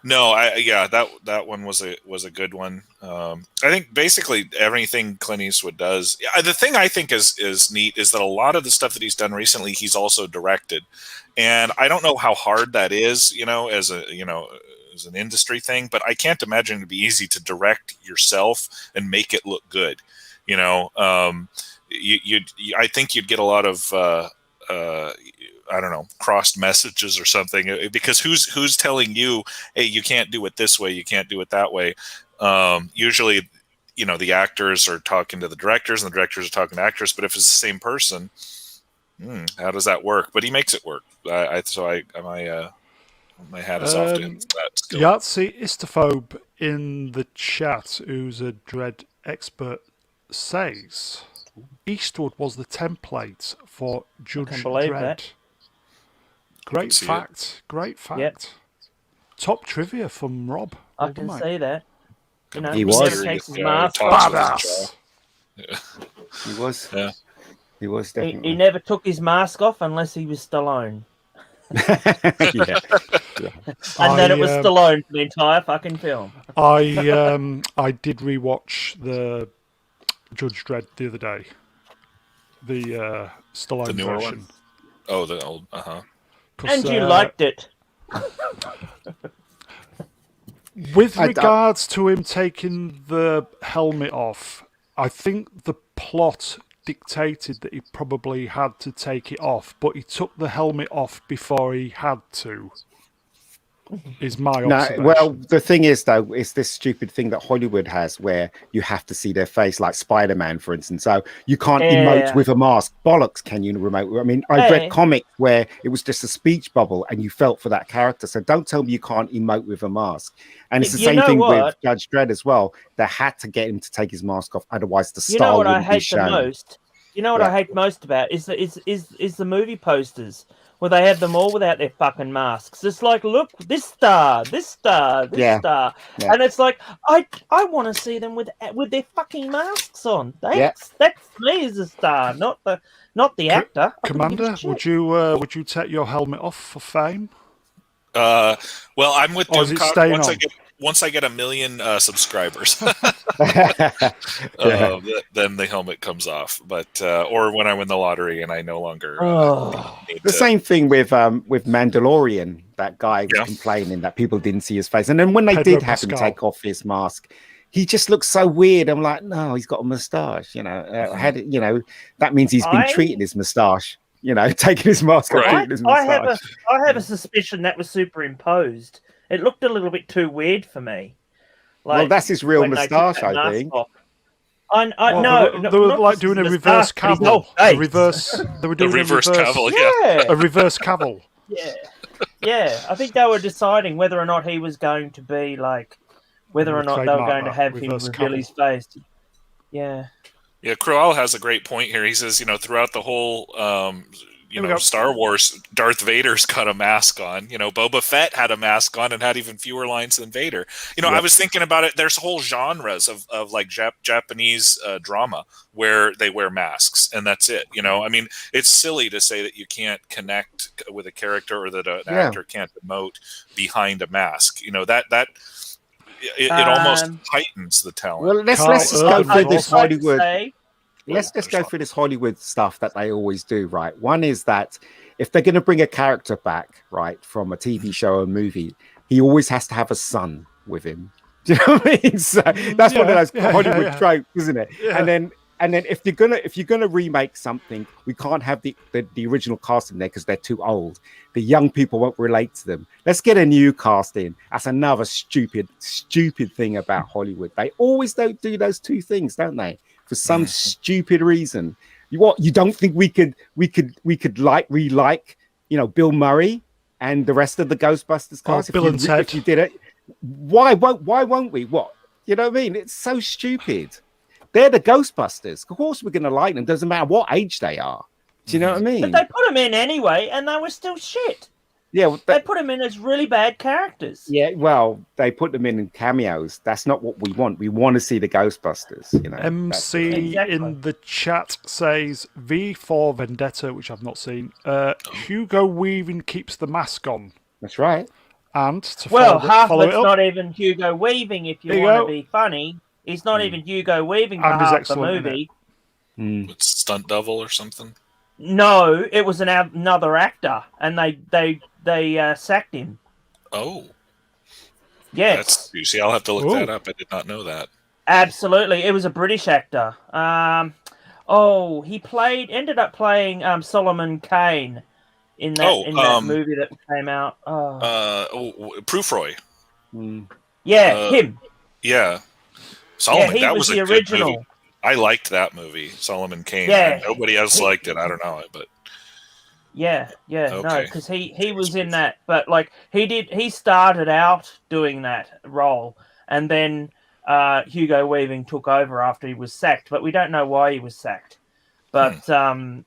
no. That one was a good one. I think basically everything Clint Eastwood does. The thing I think is neat is that a lot of the stuff that he's done recently, he's also directed, and I don't know how hard that is. As an industry thing, but I can't imagine it'd be easy to direct yourself and make it look good. I think you'd get a lot of I don't know, crossed messages or something, because who's telling you, hey, you can't do it this way, you can't do it that way. Usually, the actors are talking to the directors and the directors are talking to actors, but if it's the same person, how does that work? But he makes it work. My hat is off to him. Yahtzee Istophobe in the chat, who's a Dredd expert, says Eastwood was the template for Judge Dredd. That. Great fact. Great fact. Yep. Top trivia from Rob. I can see that. He was. never takes his mask Badass. He was. Yeah. He was definitely. He never took his mask off unless he was Stallone. Yeah. And then it was Stallone for the entire fucking film. I did rewatch the Judge Dredd the other day. The Stallone The newer version. one? Oh, the old. And you liked it. With regards to him taking the helmet off, I think the plot dictated that he probably had to take it off, but he took the helmet off before he had to. Is my observation. Well, the thing is, though, it's this stupid thing that Hollywood has where you have to see their face, like Spider-Man, for instance. So you can't emote with a mask. Bollocks, can you remote? I mean, I've read comics where it was just a speech bubble and you felt for that character. So don't tell me you can't emote with a mask. And it's the same thing with Judge Dredd as well. They had to get him to take his mask off, otherwise the style wouldn't be shown. You know what I hate most about is the movie posters where they have them all without their fucking masks. It's like, look, this star, this star, this star, and it's like, I want to see them with their fucking masks on. That's me as a star, not the actor. Commander, would you take your helmet off for fame? Well, I'm with Or is it Doomcock staying on? once I get 1 million subscribers. Yeah. Then the helmet comes off. But or when I win the lottery and I no longer need The to. same thing with Mandalorian. That guy was Yeah. complaining that people didn't see his face, and then when they Pedro did have him Pascal. take off his mask, he just looked so weird. I'm like, no, he's got a moustache. That means he's been treating his moustache. Taking his mask off, Right. treating his moustache. I have a suspicion that was superimposed. It looked a little bit too weird for me. Well, that's his real when they took moustache, that I mask think. off. Well, they were not like just doing a his reverse moustache, but his whole caval. A face. reverse. They were doing reverse caval, yeah. A reverse caval. Yeah. I think they were deciding whether or not he was going to be like, whether or not they were Trademark going to that, have him reverse reveal caval. his face. Yeah. Yeah, Crowell has a great point here. He says, throughout the whole, Here we go. Star Wars, Darth Vader's got a mask on. Boba Fett had a mask on and had even fewer lines than Vader. I was thinking about it. There's whole genres of like Japanese drama where they wear masks and that's it. I mean, it's silly to say that you can't connect with a character or that an actor can't emote behind a mask. It almost heightens the talent. Well, let's just go through this Hollywood. Let's just go through this Hollywood stuff that they always do, right? One is that if they're going to bring a character back, right, from a TV show or movie, he always has to have a son with him. Do you know what I mean? So that's one of those Hollywood tropes, isn't it? Yeah. And then if you're gonna remake something, we can't have the original cast in there because they're too old. The young people won't relate to them. Let's get a new cast in. That's another stupid thing about Hollywood. They always don't do those two things, don't they? For some stupid reason. You don't think we could re-like Bill Murray and the rest of the Ghostbusters cast? Bill and Ted. If you did it, why won't we? What? You know what I mean? It's so stupid. They're the Ghostbusters. Of course, we're going to like them. Doesn't matter what age they are. Do you know what I mean? But they put them in anyway, and they were still shit. Yeah, well, they put them in as really bad characters. Yeah, well, they put them in cameos. That's not what we want. We want to see the Ghostbusters. MC in the chat says V for Vendetta, which I've not seen. Hugo Weaving keeps the mask on. That's right. And half of it's not even Hugo Weaving. If you want to be funny, he's not even Hugo Weaving for half the movie. It's stunt double or something. No, it was another actor, and they sacked him. Oh, yes. That's juicy. I'll have to look that up. I did not know that. Absolutely, it was a British actor. He ended up playing Solomon Kane in that movie that came out. Proofroy. Yeah, him. Yeah, Solomon. He that was a the original. Good movie. I liked that movie, Solomon Kane. Yeah, nobody else liked it. I don't know it, but okay. No, because he was in that, but like he started out doing that role, and then Hugo Weaving took over after he was sacked, but we don't know why he was sacked. But but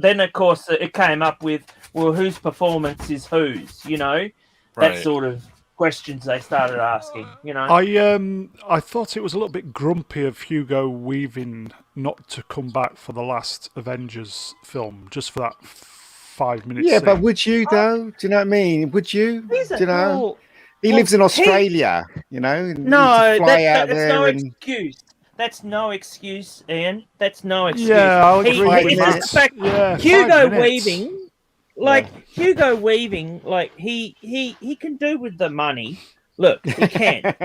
then of course it came up with, well, whose performance is whose? That sort of questions they started asking. I thought it was a little bit grumpy of Hugo Weaving not to come back for the last Avengers film, just for that 5 minutes. Yeah, but would you though? Do you know what I mean? Would you? Do you know? He lives in Australia. No, that's no excuse. That's no excuse, Ian. That's no excuse. Yeah, I'll agree with that. Hugo Weaving. Hugo Weaving, he can do with the money. Look, he can.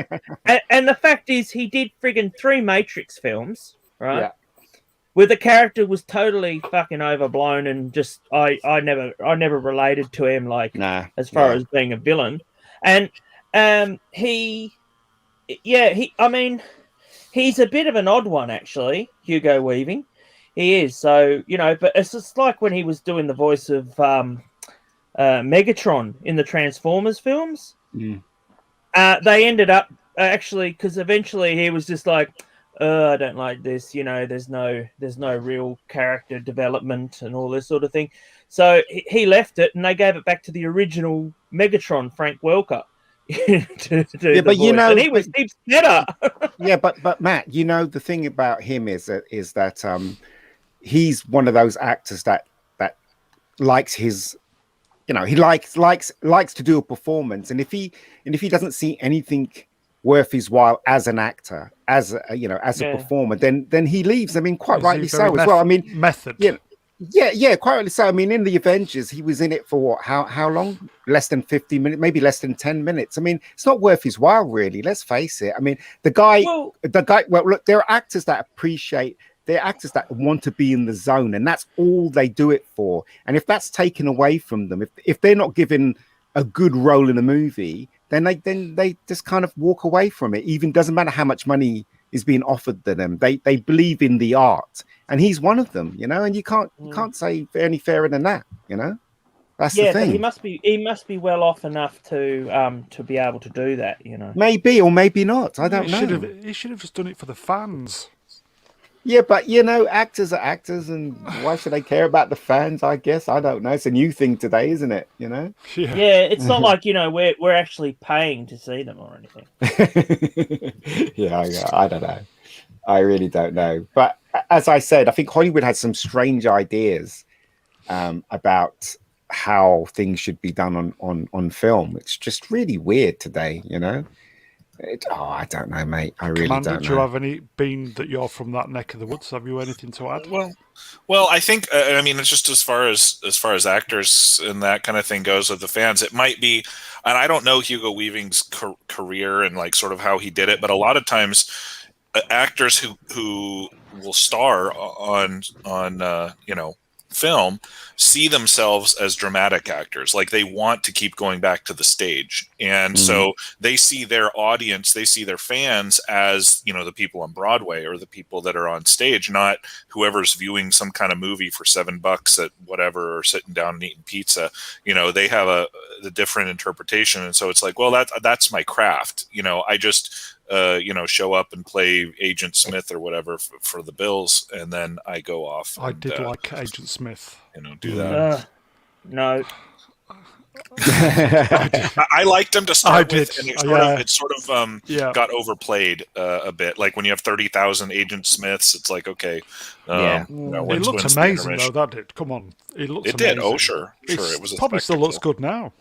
and the fact is, he did friggin' 3 Matrix films, right? Yeah. Where the character was totally fucking overblown and just I never related to him as far as being a villain. And he's a bit of an odd one actually, Hugo Weaving. He is, so, but it's just like when he was doing the voice of Megatron in the Transformers films. They ended up, actually, because eventually he was just like, I don't like this, there's no real character development and all this sort of thing. So he left it, and they gave it back to the original Megatron, Frank Welker. to do but voice. And he was heaps better. Yeah, but Matt, the thing about him is that he's one of those actors that likes his you know, he likes to do a performance, and if he doesn't see anything worth his while as an actor, as a, you know, as a performer, then he leaves. I mean, quite rightly so as well. I mean, method. Yeah, quite rightly so. I mean, in the Avengers, he was in it for what? How long? Less than 50 minutes, maybe less than 10 minutes. I mean, it's not worth his while, really. Let's face it. I mean, the guy. Well, look, there are actors that appreciate. They're actors that want to be in the zone, and that's all they do it for. And if that's taken away from them, if they're not given a good role in a movie, then they just kind of walk away from it. Even doesn't matter how much money is being offered to them. They believe in the art, and he's one of them, you know. And you can't say any fairer than that, you know. That's the thing. But he must be well off enough to be able to do that, you know. Maybe or maybe not. I don't know. He should have just done it for the fans. Yeah, but you know, actors are actors, and why should they care about the fans? I guess I don't know. It's a new thing today, isn't it? You know. Yeah, it's not like, you know, we're actually paying to see them or anything. yeah, I don't know. I really don't know. But as I said, I think Hollywood has some strange ideas about how things should be done on film. It's just really weird today, you know. I don't know, mate. I really don't know. Do you have any, being that you're from that neck of the woods, have you anything to add? Well, I think I mean, it's just as far as actors and that kind of thing goes with the fans, it might be, and I don't know Hugo Weaving's career and like sort of how he did it, but a lot of times actors who will star on you know, film see themselves as dramatic actors. Like they want to keep going back to the stage, and so they see their audience, they see their fans as, you know, the people on Broadway or the people that are on stage, not whoever's viewing some kind of movie for $7 at whatever, or sitting down and eating pizza. You know, they have the different interpretation, and so it's like, well, that's my craft. You know, I just you know, show up and play Agent Smith or whatever for the Bills, and then I go off. I did like Agent Smith. You know, do that. No. I liked him to start with, and it sort of got overplayed a bit. Like when you have 30,000 Agent Smiths, it's like, okay. You know, it looked amazing, though, that did. Come on. It amazing. Did. Oh, sure. It was probably still looks good now.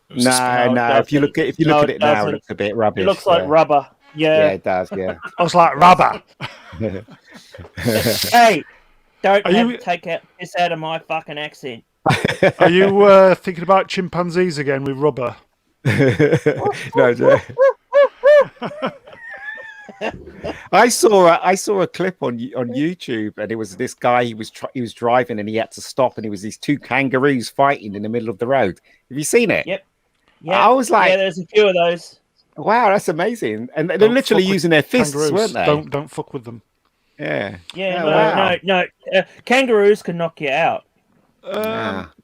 No. If you look at it now, it looks a bit rubbish. It looks like rubber. Yeah, it does. Yeah. I was like rubber. Hey, take this out of my fucking accent. Are you thinking about chimpanzees again with rubber? No. I saw a clip on YouTube, and it was this guy. He was driving, and he had to stop, and it was these two kangaroos fighting in the middle of the road. Have you seen it? Yep. I was like, yeah, there's a few of those. Wow, that's amazing. And they're literally using their fists, weren't they? Don't fuck with them. Yeah. Yeah. No. Kangaroos can knock you out.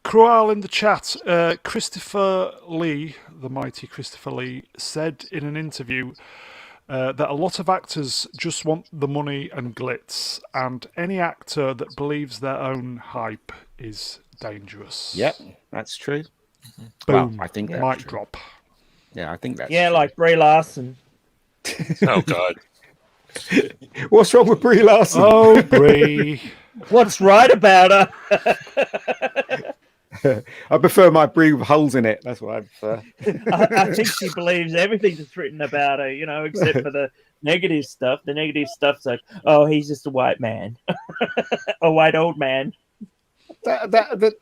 Cruel in the chat, Christopher Lee, the mighty Christopher Lee, said in an interview that a lot of actors just want the money and glitz, and any actor that believes their own hype is dangerous. Yep, that's true. Boom. Well, I think that's mic true. drop. Yeah, I think that's true. Like Brie Larson. Oh God. What's wrong with Brie Larson? Oh, Brie. What's right about her? I prefer my Brie with holes in it. That's what I prefer. I think she believes everything that's written about her, you know, except for the negative stuff. The negative stuff's like, oh, he's just a white man, a white old man.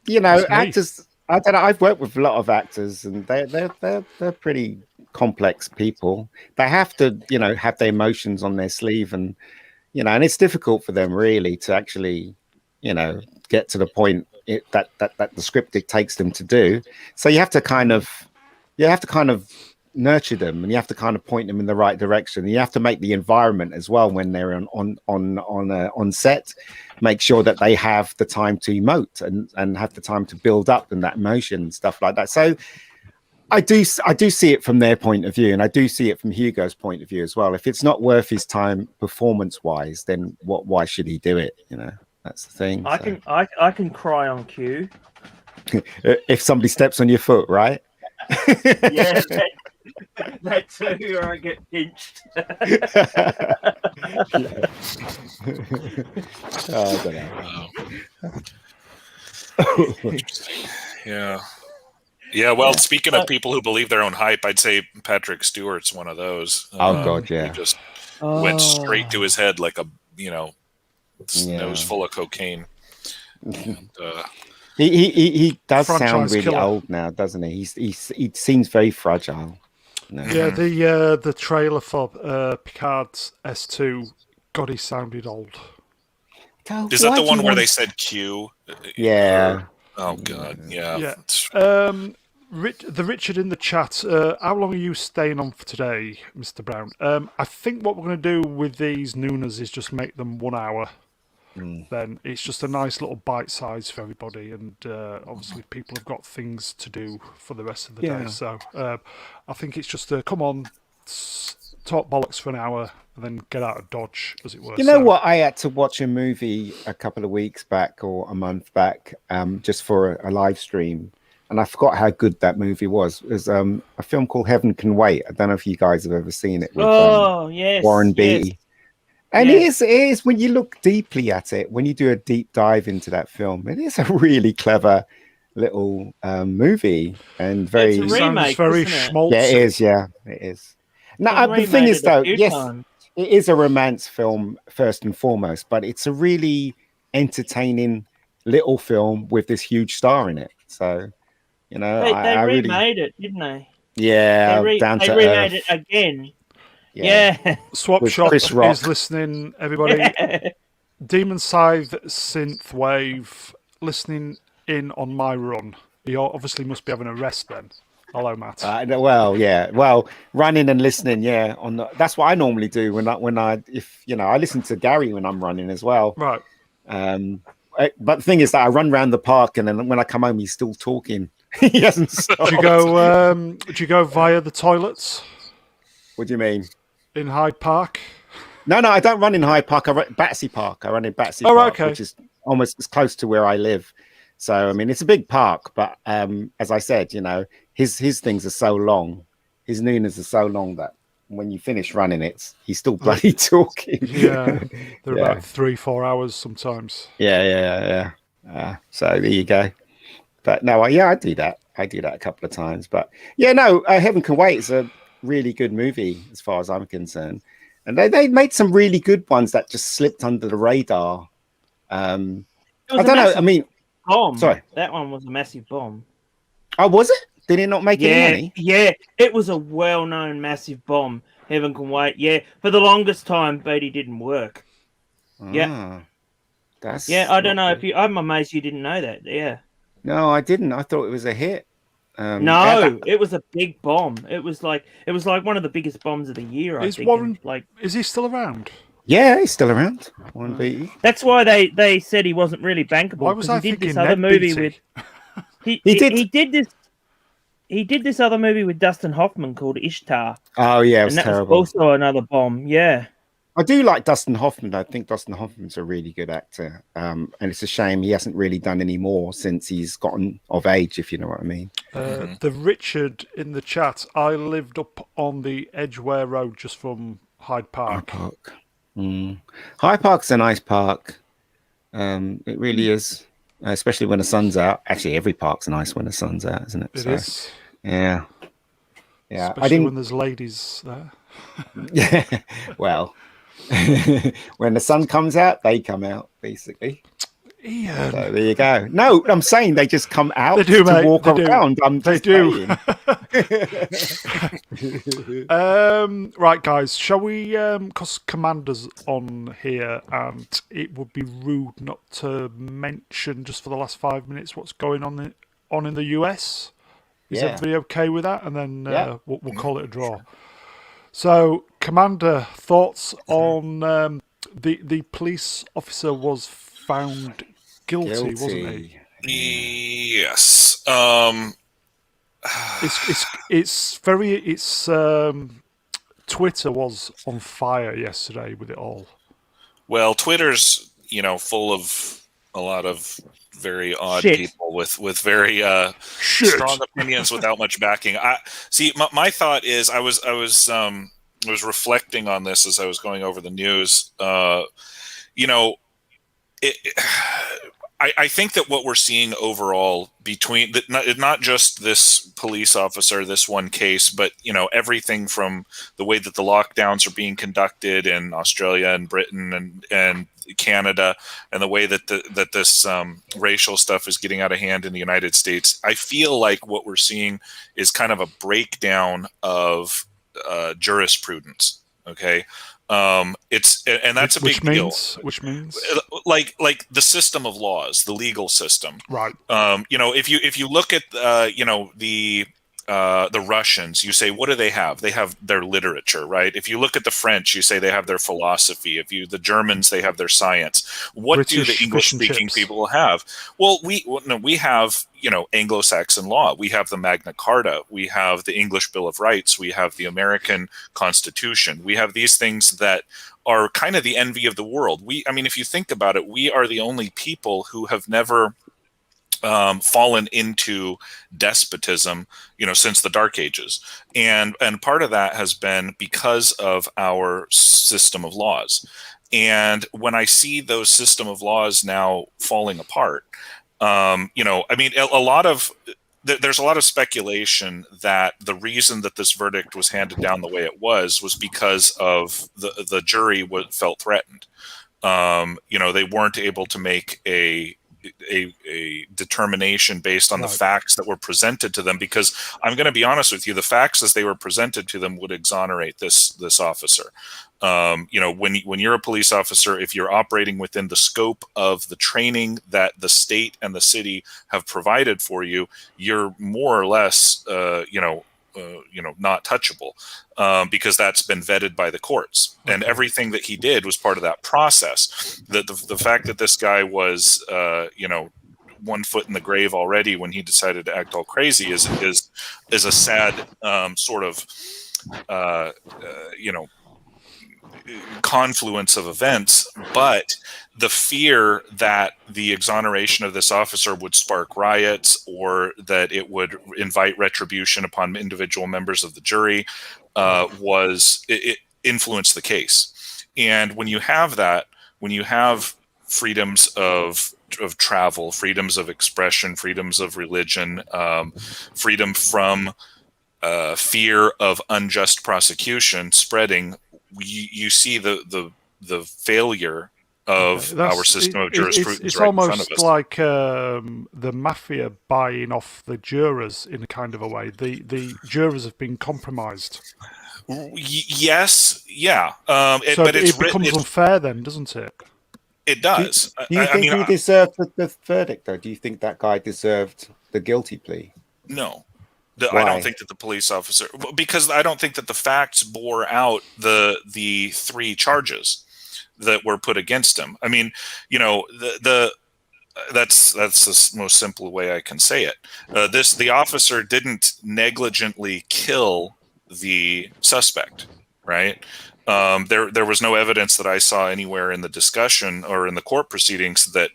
You know, actors. I don't know. I've worked with a lot of actors, and they're pretty complex people. They have to, you know, have their emotions on their sleeve, and you know, and it's difficult for them really to actually, you know, get to the point that the script dictates them to do. So you have to kind of nurture them, and you have to kind of point them in the right direction. And you have to make the environment as well when they're on set. Make sure that they have the time to emote and have the time to build up and that emotion and stuff like that. So I do see it from their point of view, and I do see it from Hugo's point of view as well. If it's not worth his time performance wise, then why should he do it? You know, that's the thing. I can cry on cue. If somebody steps on your foot, right? Yeah. That too, or I get pinched. I don't know. Interesting. Yeah. Yeah, well, speaking of people who believe their own hype, I'd say Patrick Stewart's one of those. Oh God, yeah. Who just went straight to his head like a nose full of cocaine. And, he does Franchise sound really killer. old now, doesn't he? He seems very fragile. No. Yeah, the trailer for Picard's S2, God, he sounded old. is that the one where they said Q? Yeah. Oh God, yeah. The Richard in the chat. How long are you staying on for today, Mr. Brown? I think what we're going to do with these Noonas is just make them 1 hour. Then it's just a nice little bite size for everybody, and obviously people have got things to do for the rest of the day. So I think it's just come on, talk bollocks for an hour, and then get out of Dodge, as it were. You know what? I had to watch a movie a couple of weeks back or a month back, just for a live stream, and I forgot how good that movie was. It was a film called Heaven Can Wait. I don't know if you guys have ever seen it with Warren Beatty. And it is when you look deeply at it, when you do a deep dive into that film, it is a really clever little movie and very. It's a remake, very isn't it? schmaltzy. Yeah, it is. Yeah, it is. No, the thing is, though, yes, it is a romance film first and foremost, but it's a really entertaining little film with this huge star in it. So, you know, they I remade it, didn't they? Yeah, they remade it again. Yeah. Swap With Shop Chris Rock. is listening, everybody. Demon Scythe Synthwave listening in on my run. He obviously must be having a rest then. Hello, Matt. Well, running and listening, that's what I normally do when I listen to Gary when I'm running as well. Right. But the thing is that I run around the park, and then when I come home, he's still talking. He hasn't stopped. Do you go via the toilets? What do you mean? In Hyde Park? No, I don't run in Hyde Park. I run Battersea Park. I run in Battersea Park, which is almost as close to where I live. So, I mean, it's a big park, but as I said, his things are so long, his Noonas are so long that when you finish running it, he's still bloody talking. Yeah, they're about 3-4 hours sometimes. Yeah. So there you go. But no, I do that. I do that a couple of times. But Heaven Can Wait is a really good movie as far as I'm concerned. And they made some really good ones that just slipped under the radar. I don't know. I mean, bomb. Sorry. That one was a massive bomb. Oh, was it? Did it not make any money? Yeah, it was a well-known massive bomb. Heaven Can Wait. Yeah, for the longest time, Beatty didn't work. Yeah. I don't know if you. I'm amazed you didn't know that. Yeah. No, I didn't. I thought it was a hit. No, it was a big bomb. It was like one of the biggest bombs of the year. I think. Warren, is he still around? Yeah, he's still around. Warren Beatty. That's why they said he wasn't really bankable. Why was I he did thinking this other movie Beatty? with he did this other movie with Dustin Hoffman called Ishtar. Oh yeah, it was and that terrible. was also another bomb. Yeah. I do like Dustin Hoffman. I think Dustin Hoffman's a really good actor. And it's a shame he hasn't really done any more since he's gotten of age, if you know what I mean. The Richard in the chat, I lived up on the Edgware Road just from Hyde Park. Hyde Park's a nice park. It really is. Especially when the sun's out. Actually, every park's nice when the sun's out, isn't it? It is. Yeah. Especially when there's ladies there. Yeah. Well, when the sun comes out, they come out, basically. Ian. So there you go. No, I'm saying they just come out they do, to walk around. They do. Right, guys, shall we? Because Commander's on here, and it would be rude not to mention just for the last 5 minutes what's going on in the US. Is everybody okay with that? And then we'll call it a draw. So, Commander, thoughts on the police officer was found guilty, wasn't he? Yes. Twitter was on fire yesterday with it all. Well, Twitter's full of a lot of very odd people with very strong opinions without much backing. My thought is I was reflecting on this as I was going over the news. I think that what we're seeing overall between not just this police officer, this one case, but everything from the way that the lockdowns are being conducted in Australia and Britain and Canada, and the way that this racial stuff is getting out of hand in the United States, I feel like what we're seeing is kind of a breakdown of jurisprudence. Okay. And that's a big deal. Which means like the system of laws, the legal system, right? If you look at the Russians, you say, what do they have? They have their literature, right? If you look at the French, you say they have their philosophy. The Germans, they have their science. What British do the English-speaking people have? Well, we have Anglo-Saxon law. We have the Magna Carta. We have the English Bill of Rights. We have the American Constitution. We have these things that are kind of the envy of the world. If you think about it, we are the only people who have never fallen into despotism, since the Dark Ages, and part of that has been because of our system of laws. And when I see those system of laws now falling apart, there's a lot of speculation that the reason that this verdict was handed down the way it was because of the jury felt threatened. They weren't able to make a determination based on the facts that were presented to them, because I'm going to be honest with you, the facts as they were presented to them would exonerate this officer. When you're a police officer, if you're operating within the scope of the training that the state and the city have provided for you, you're more or less not touchable, because that's been vetted by the courts. Okay. And everything that he did was part of that process. The fact that this guy was, 1 foot in the grave already when he decided to act all crazy is a sad sort of, confluence of events. But the fear that the exoneration of this officer would spark riots, or that it would invite retribution upon individual members of the jury, it influenced the case. And when you have that, when you have freedoms of travel, freedoms of expression, freedoms of religion, freedom from fear of unjust prosecution spreading, you see the failure of our system of jurisprudence. It's right almost in front of us. like the mafia buying off the jurors in a kind of a way. The jurors have been compromised. Yes, yeah. But it becomes unfair then, doesn't it? It does. Do you think he deserved the verdict, though? Do you think that guy deserved the guilty plea? No. I don't think that the police officer, because I don't think that the facts bore out the 3 charges that were put against him. That's the most simple way I can say it. The officer didn't negligently kill the suspect, right? There was no evidence that I saw anywhere in the discussion or in the court proceedings that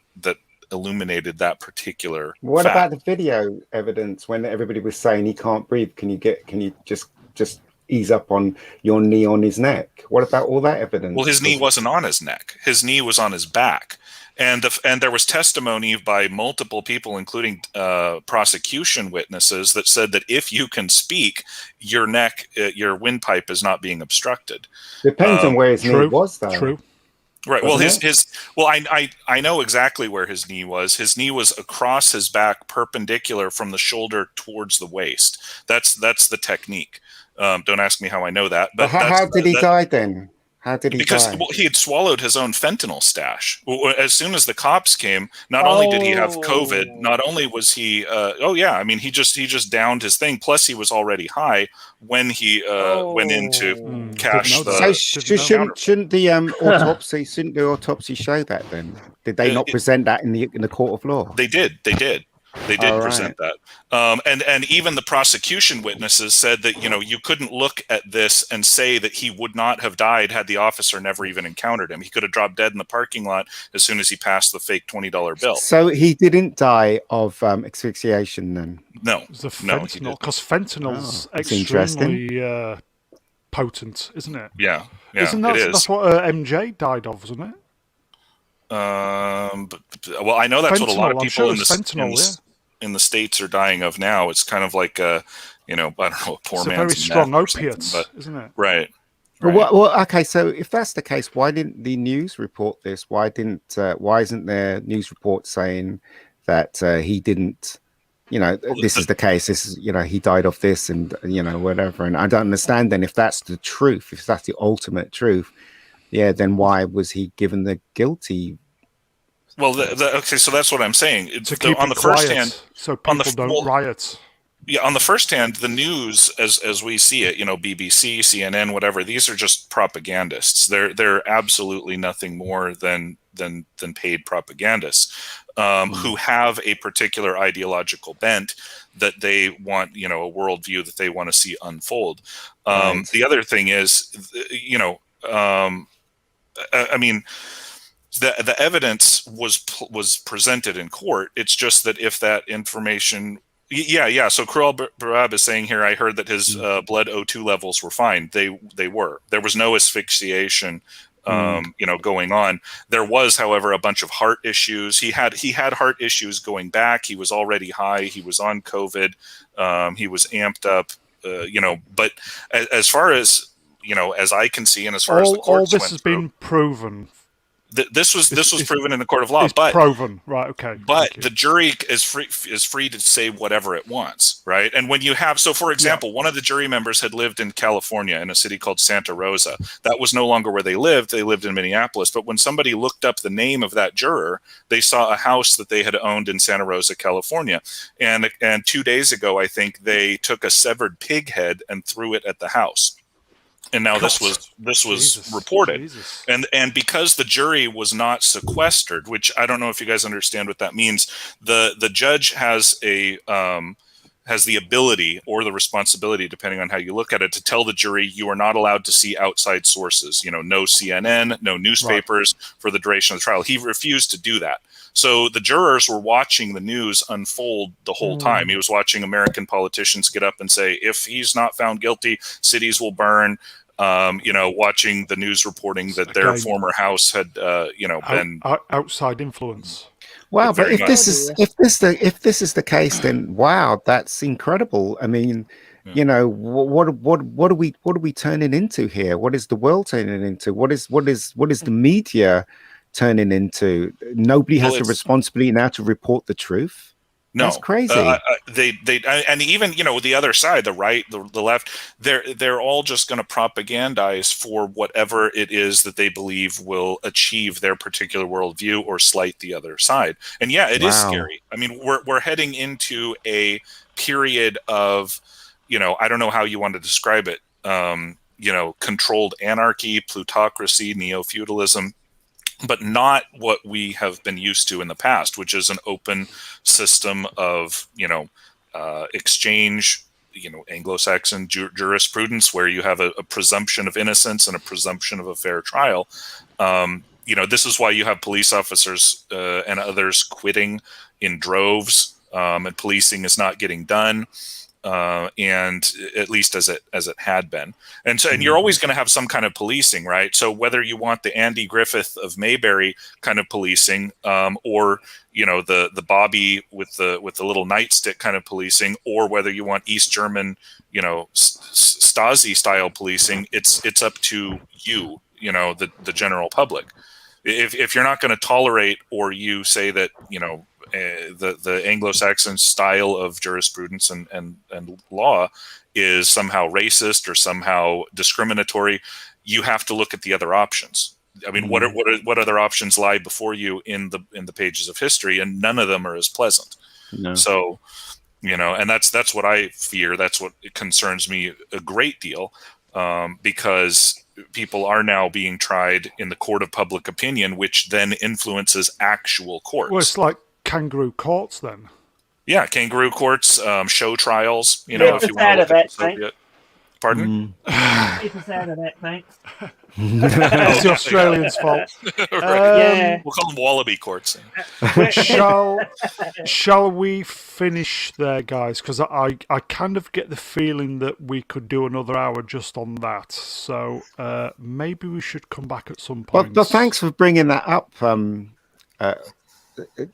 illuminated that particular What fact. about the video evidence when everybody was saying he can't breathe? Can you just ease up on your knee on his neck? What about all that evidence? Well, his knee wasn't on his neck. His knee was on his back. And there was testimony by multiple people, including prosecution witnesses, that said that if you can speak, your neck, your windpipe is not being obstructed. Depends on where his knee was, though. True. Right. Well, I know exactly where his knee was. His knee was across his back, perpendicular from the shoulder towards the waist. That's the technique. Don't ask me how I know that. But how did he die then? How did he die? Because he had swallowed his own fentanyl stash. As soon as the cops came, not only did he have COVID, not only was he, he just downed his thing. Plus, he was already high when he went in to cash the. So shouldn't the autopsy show that then? Did they not present that in the court of law? They did. They did present that. And even the prosecution witnesses said that, you couldn't look at this and say that he would not have died had the officer never even encountered him. He could have dropped dead in the parking lot as soon as he passed the fake $20 bill. So he didn't die of asphyxiation then? No. It was the fentanyl, because fentanyl's extremely potent, isn't it? Yeah, Isn't that, that's what MJ died of, wasn't it? Well, I know that's what a lot of Fentanyl, I'm people sure in it's fentanyl, in the States are dying of now. It's kind of like a, I don't know, a poor it's a man's very strong meth or something, opiate, but isn't it? right. Well, okay. So if that's the case, why didn't the news report this? Why isn't there news report saying that he didn't? Well, This is the case. This is, he died of this, and whatever. And I don't understand. Then, if that's the truth, if that's the ultimate truth, yeah, then why was he given the guilty? well, okay, so that's what I'm saying. To keep On it the first quiet, hand, so on the people don't riot. yeah, on the first hand, the news, as we see it, BBC, CNN, whatever, these are just propagandists. They're absolutely nothing more than paid propagandists who have a particular ideological bent that they want, a worldview that they want to see unfold. Right. The other thing is, I mean, the evidence was presented in court. It's just that if that information, yeah. So Kruel Barab is saying here, I heard that his blood O2 levels were fine. They were. There was no asphyxiation, going on. There was, however, a bunch of heart issues. He had heart issues going back. He was already high. He was on COVID. He was amped up. But as far as as I can see, and as far as the courts all this went has through, been proven. This was proven in the court of law, It's but proven, right? Okay. but the jury is free to say whatever it wants, right? And when you have, so for example, one of the jury members had lived in California in a city called Santa Rosa. That was no longer where they lived. They lived in Minneapolis. But when somebody looked up the name of that juror, they saw a house that they had owned in Santa Rosa, California. And 2 days ago, I think they took a severed pig head and threw it at the house. And now this was Jesus, reported. Jesus. And because the jury was not sequestered, which I don't know if you guys understand what that means, the judge has the ability or the responsibility, depending on how you look at it, to tell the jury you are not allowed to see outside sources. No CNN, no newspapers for the duration of the trial. He refused to do that. So the jurors were watching the news unfold the whole time. He was watching American politicians get up and say, if he's not found guilty, cities will burn. Watching the news reporting that their former house had, been outside influence. Wow, but Very if this is the case, then wow, that's incredible. I mean, what are we turning into here? What is the world turning into? What is the media turning into? Nobody has the responsibility now to report the truth. No, that's crazy. And even the other side, the right, the left, they're all just going to propagandize for whatever it is that they believe will achieve their particular worldview or slight the other side. And yeah, it is scary. I mean, we're heading into a period of, I don't know how you want to describe it. Controlled anarchy, plutocracy, neo-feudalism. But not what we have been used to in the past, which is an open system of, exchange, Anglo-Saxon jurisprudence, where you have a presumption of innocence and a presumption of a fair trial. This is why you have police officers and others quitting in droves, and policing is not getting done. And at least as it had been, and you're always going to have some kind of policing, right? So whether you want the Andy Griffith of Mayberry kind of policing, or the Bobby with the little nightstick kind of policing, or whether you want East German, Stasi style policing, it's up to you, the general public. If you're not going to tolerate, or you say that the Anglo-Saxon style of jurisprudence and law is somehow racist or somehow discriminatory, you have to look at the other options. I mean, what other options lie before you in the pages of history, and none of them are as pleasant. No. So, and that's what I fear. That's what concerns me a great deal, because people are now being tried in the court of public opinion, which then influences actual courts. Well, it's like kangaroo courts then. Yeah, kangaroo courts, show trials. If you want to look at the Soviet. Pardon? Keep us out of that, thanks. It's the Australians' fault. Yeah. We'll call them wallaby courts. Shall we finish there, guys? Because I kind of get the feeling that we could do another hour just on that. So maybe we should come back at some point. But thanks for bringing that up,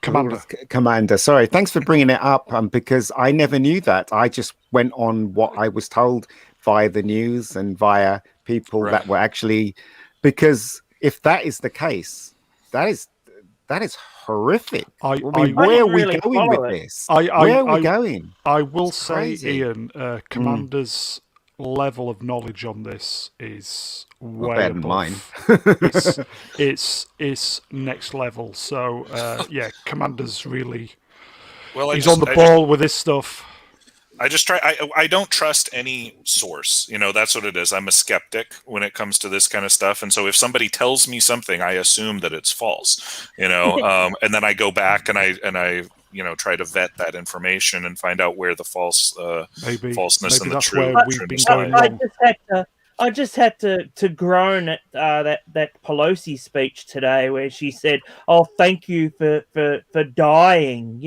Commander. Sorry, thanks for bringing it up. Because I never knew that. I just went on what I was told via the news and via people that were actually. Because if that is the case, that is horrific. Where are we going with this? Where are we going? I will say, Ian, Commander's level of knowledge on this is way above mine. it's next level. So Commander's really he's on the ball with this stuff. I don't trust any source. That's what it is. I'm a skeptic when it comes to this kind of stuff. And so if somebody tells me something, I assume that it's false, and then I go back and I try to vet that information and find out where the falseness and the true. I just had to groan at that Pelosi speech today where she said, "Oh, thank you for dying,"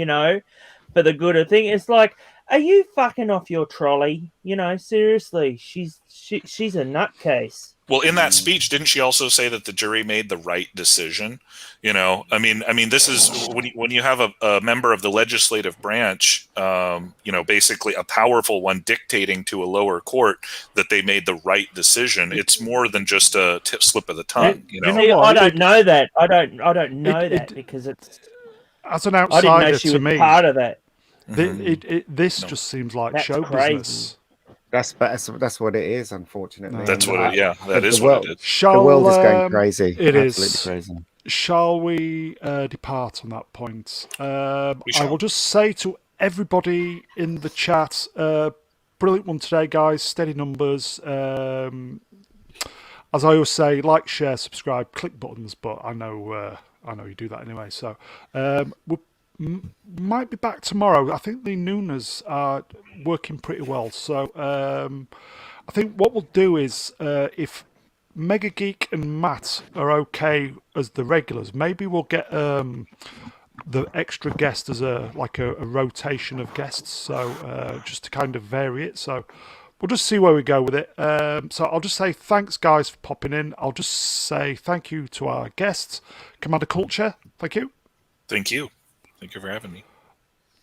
for the good of thing. It's like, are you fucking off your trolley? Seriously, she's a nutcase. Well, in that speech, didn't she also say that the jury made the right decision? I mean, this is when you have a member of the legislative branch, basically a powerful one dictating to a lower court that they made the right decision. It's more than just a slip of the tongue. I don't know that. I don't know that because it's as an outsider, I didn't know she to was me, part of that. This just seems like show business. That's what it is, unfortunately. That's what that is what it is. The world is going crazy. It Absolutely is crazy. Shall we depart on that point? I will just say to everybody in the chat, brilliant one today, guys. Steady numbers. As I always say, like, share, subscribe, click buttons. But I know you do that anyway. So we might be back tomorrow. I think the Nooners are working pretty well. So I think what we'll do is if Mega Geek and Matt are okay as the regulars, maybe we'll get the extra guest as a rotation of guests. So just to kind of vary it. So we'll just see where we go with it. So I'll just say thanks, guys, for popping in. I'll just say thank you to our guests, Commander Culture. Thank you. Thank you. Thank you for having me.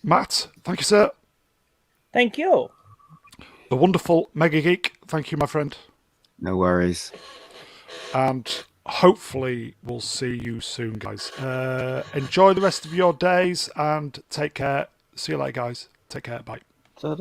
Matt, thank you, sir. Thank you. The wonderful Mega Geek, thank you, my friend. No worries. And hopefully we'll see you soon, guys. Enjoy the rest of your days and take care. See you later, guys. Take care. Bye. Ta-da.